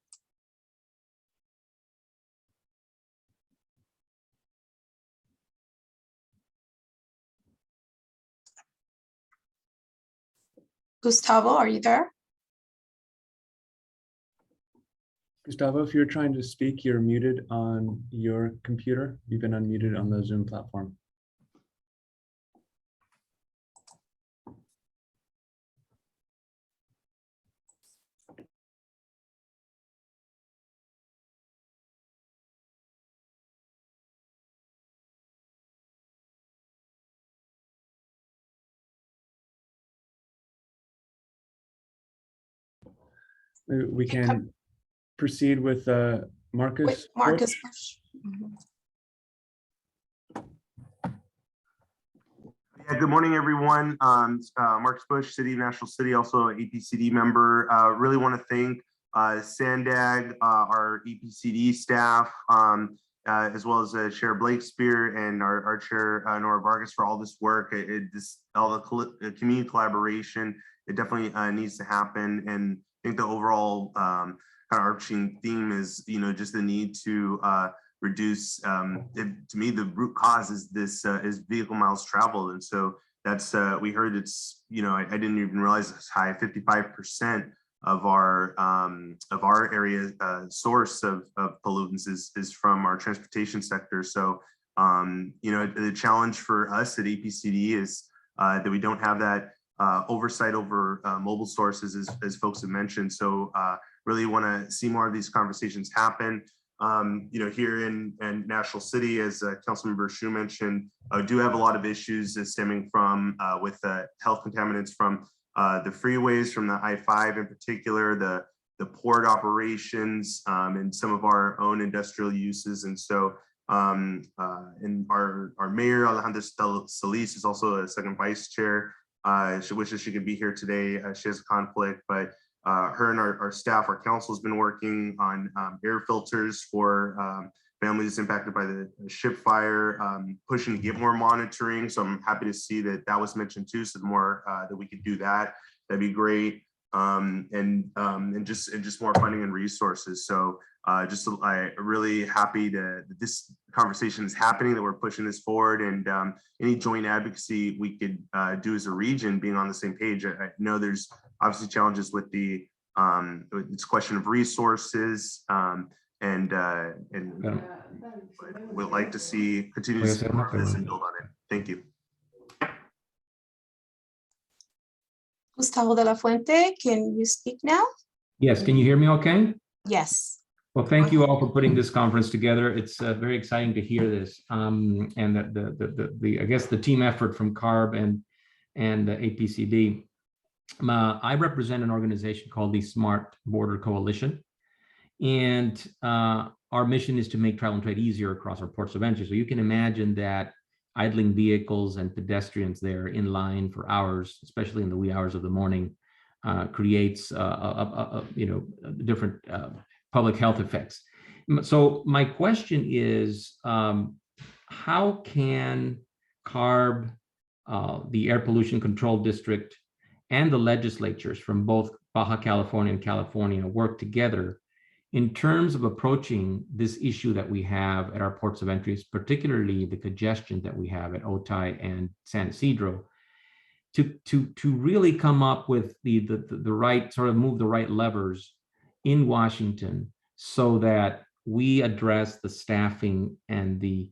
Gustavo, are you there? Gustavo, if you're trying to speak, you're muted on your computer. You've been unmuted on the Zoom platform. We can proceed with Marcus. Wait, Marcus Bush. Yeah, good morning, everyone. Marcus Bush, City of National City, also an APCD member. Really want to thank SANDAG, our APCD staff, as well as Chair Blakespear and our Chair Nora Vargas for all this work. All the community collaboration, it definitely needs to happen. And I think the overall kind of arching theme is, just the need to reduce. To me, the root cause is this is vehicle miles traveled, and so that's we heard it's I didn't even realize it's high. 55% of our area source of pollutants is from our transportation sector. So the challenge for us at APCD is that we don't have that oversight over mobile sources, as folks have mentioned. So really want to see more of these conversations happen. Here in National City, as Councilmember Shu mentioned, do have a lot of issues stemming from with health contaminants from the freeways, from the I-5 in particular, the port operations, and some of our own industrial uses. And so, and our mayor Alejandra Solis is also a second vice chair. She wishes she could be here today. She has a conflict, but her and our staff, our council has been working on air filters for families impacted by the ship fire, pushing to get more monitoring. So I'm happy to see that that was mentioned too. So the more that we could do that, that'd be great. And just more funding and resources. So I'm really happy that this conversation is happening, that we're pushing this forward, and any joint advocacy we could do as a region, being on the same page. I know there's obviously challenges with the this question of resources, and we'd like to continue to see more of this and build on it. Thank you. Gustavo de la Fuente, can you speak now? Yes, can you hear me okay? Yes. Well, thank you all for putting this conference together. It's very exciting to hear this, and I guess the team effort from CARB and the APCD. I represent an organization called the Smart Border Coalition, and our mission is to make travel and trade easier across our ports of entry. So you can imagine that idling vehicles and pedestrians there in line for hours, especially in the wee hours of the morning, creates different public health effects. So my question is, how can CARB, the Air Pollution Control District, and the legislatures from both Baja California and California work together in terms of approaching this issue that we have at our ports of entries, particularly the congestion that we have at Otay and San Isidro, to really come up with the right sort of move the right levers in Washington so that we address the staffing and the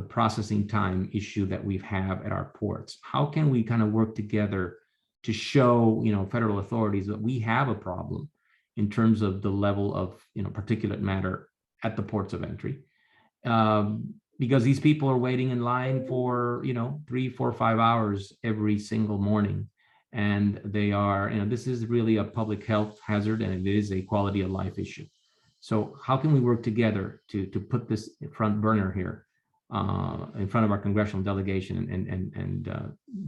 processing time issue that we have at our ports? How can we kind of work together to show federal authorities that we have a problem in terms of the level of particulate matter at the ports of entry, because these people are waiting in line for 3, 4, 5 hours every single morning, and they are this is really a public health hazard, and it is a quality of life issue. So how can we work together to put this front burner here in front of our congressional delegation and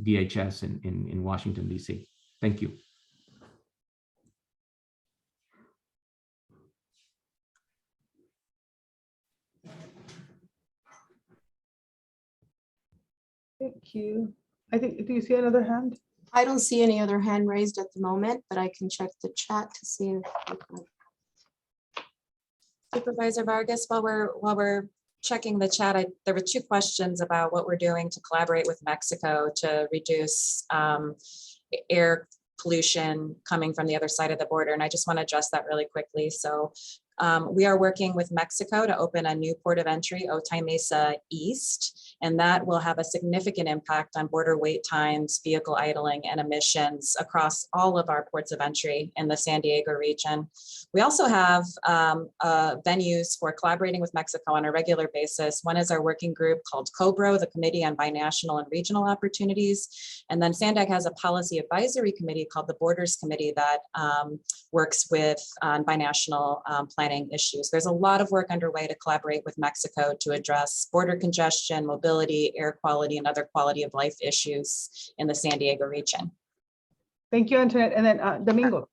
DHS in Washington, D.C.? Thank you. Thank you. Do you see another hand? I don't see any other hand raised at the moment, but I can check the chat to see if Supervisor Vargas, while we're checking the chat, there were 2 questions about what we're doing to collaborate with Mexico to reduce air pollution coming from the other side of the border. And I just want to address that really quickly. So we are working with Mexico to open a new port of entry, Otay Mesa East, and that will have a significant impact on border wait times, vehicle idling, and emissions across all of our ports of entry in the San Diego region. We also have venues for collaborating with Mexico on a regular basis. One is our working group called COBRO, the Committee on Binational and Regional Opportunities. And then SANDAG has a policy advisory committee called the Borders Committee that works with binational planning issues. There's a lot of work underway to collaborate with Mexico to address border congestion, mobility, air quality, and other quality of life issues in the San Diego region. Thank you, Antoinette. And then Domingo.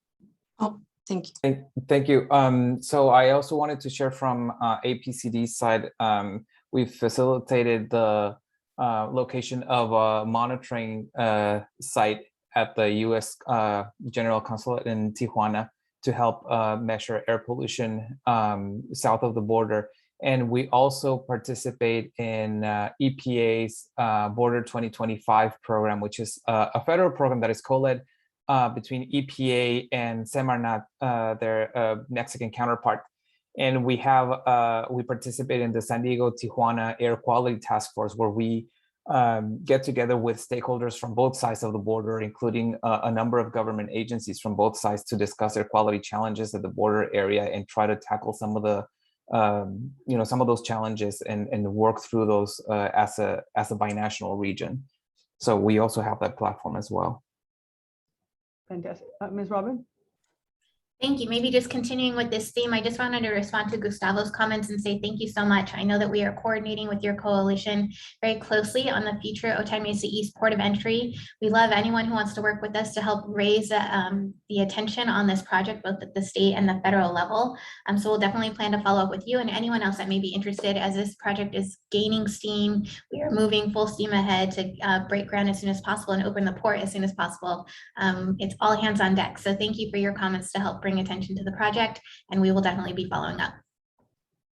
Thank you. Thank you. So I also wanted to share from APCD side, we've facilitated the location of a monitoring site at the U.S. General Consulate in Tijuana to help measure air pollution south of the border. And we also participate in EPA's Border 2025 program, which is a federal program that is co-led between EPA and Semarnat, their Mexican counterpart. And we participate in the San Diego Tijuana Air Quality Task Force, where we get together with stakeholders from both sides of the border, including a number of government agencies from both sides, to discuss air quality challenges at the border area and try to tackle some of the some of those challenges and work through those as a binational region. So we also have that platform as well. Fantastic. Ms. Robin? Thank you. Maybe just continuing with this theme, I just wanted to respond to Gustavo's comments and say thank you so much. I know that we are coordinating with your coalition very closely on the future Otay Mesa East port of entry. We love anyone who wants to work with us to help raise the attention on this project, both at the state and the federal level. So we'll definitely plan to follow up with you and anyone else that may be interested, as this project is gaining steam. We are moving full steam ahead to break ground as soon as possible and open the port as soon as possible. It's all hands on deck. So thank you for your comments to help bring attention to the project, and we will definitely be following up.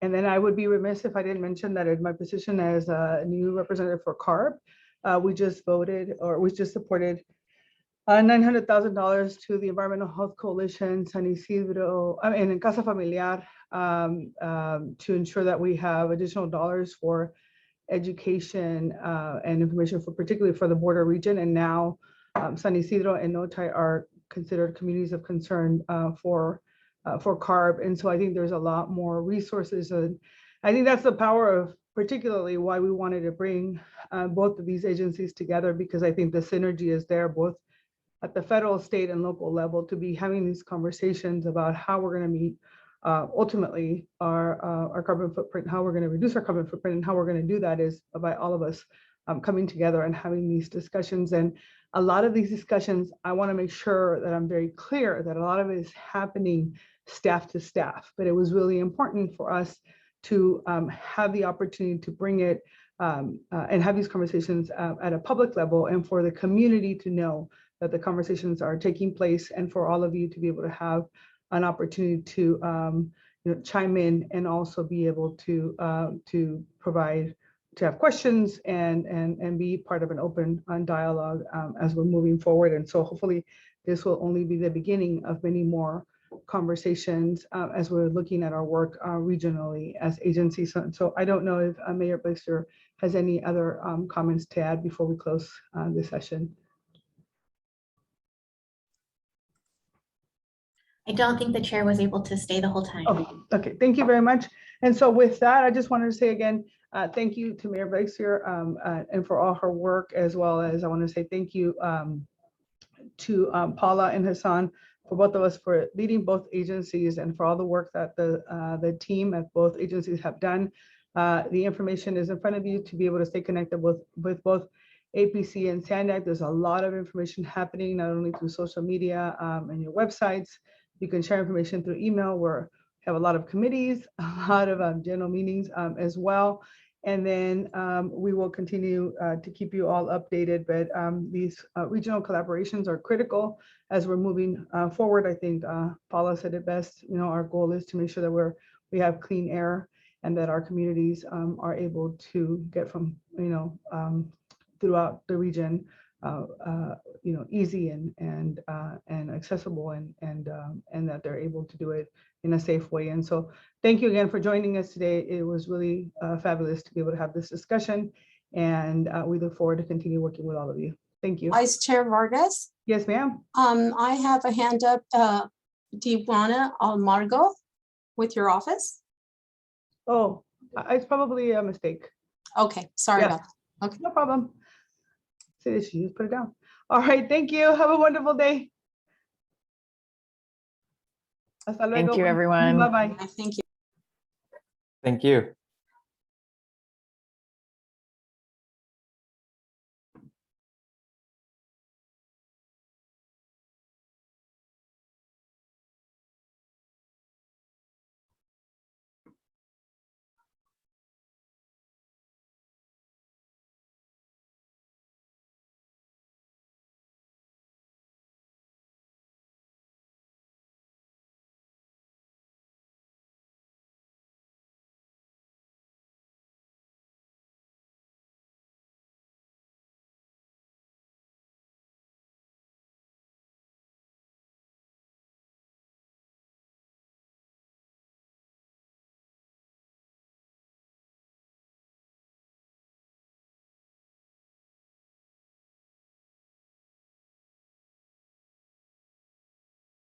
And then I would be remiss if I didn't mention that in my position as a new representative for CARB, we just supported $900,000 to the Environmental Health Coalition, San Isidro, and Casa Familiar, to ensure that we have additional dollars for education and information, particularly for the border region. And now San Isidro and Otay are considered communities of concern for CARB. And so I think there's a lot more resources. And I think that's the power of particularly why we wanted to bring both of these agencies together, because I think the synergy is there both at the federal, state, and local level to be having these conversations about how we're going to meet ultimately our carbon footprint, how we're going to reduce our carbon footprint, and how we're going to do that is by all of us coming together and having these discussions. And a lot of these discussions, I want to make sure that I'm very clear that a lot of it is happening staff to staff, but it was really important for us to have the opportunity to bring it and have these conversations at a public level, and for the community to know that the conversations are taking place, and for all of you to be able to have an opportunity to chime in and also be able to provide, to have questions and be part of an open dialogue as we're moving forward. And so hopefully this will only be the beginning of many more conversations as we're looking at our work regionally as agencies. So I don't know if Mayor Blakespear has any other comments to add before we close this session. I don't think the chair was able to stay the whole time. Oh, okay, thank you very much. And so with that, I just wanted to say again, thank you to Mayor Blakespear and for all her work, as well as I want to say thank you to Paula and Hassan, for both of us, for leading both agencies and for all the work that the team at both agencies have done. The information is in front of you to be able to stay connected with both APC and SANDAG. There's a lot of information happening, not only through social media and your websites. You can share information through email. We have a lot of committees, a lot of general meetings as well. And then we will continue to keep you all updated, but these regional collaborations are critical as we're moving forward. I think Paula said it best, our goal is to make sure that we have clean air and that our communities are able to get from, throughout the region, easy and accessible, and that they're able to do it in a safe way. And so thank you again for joining us today. It was really fabulous to be able to have this discussion, and we look forward to continue working with all of you. Thank you. Vice Chair Vargas? Yes, ma'am. I have a hand up. Do you wanna Almargo with your office? Oh, it's probably a mistake. Okay, sorry about that. Okay, no problem. See this, you just put it down. All right, thank you. Have a wonderful day. Hasta luego. Thank you, everyone. Bye-bye. Thank you. Thank you.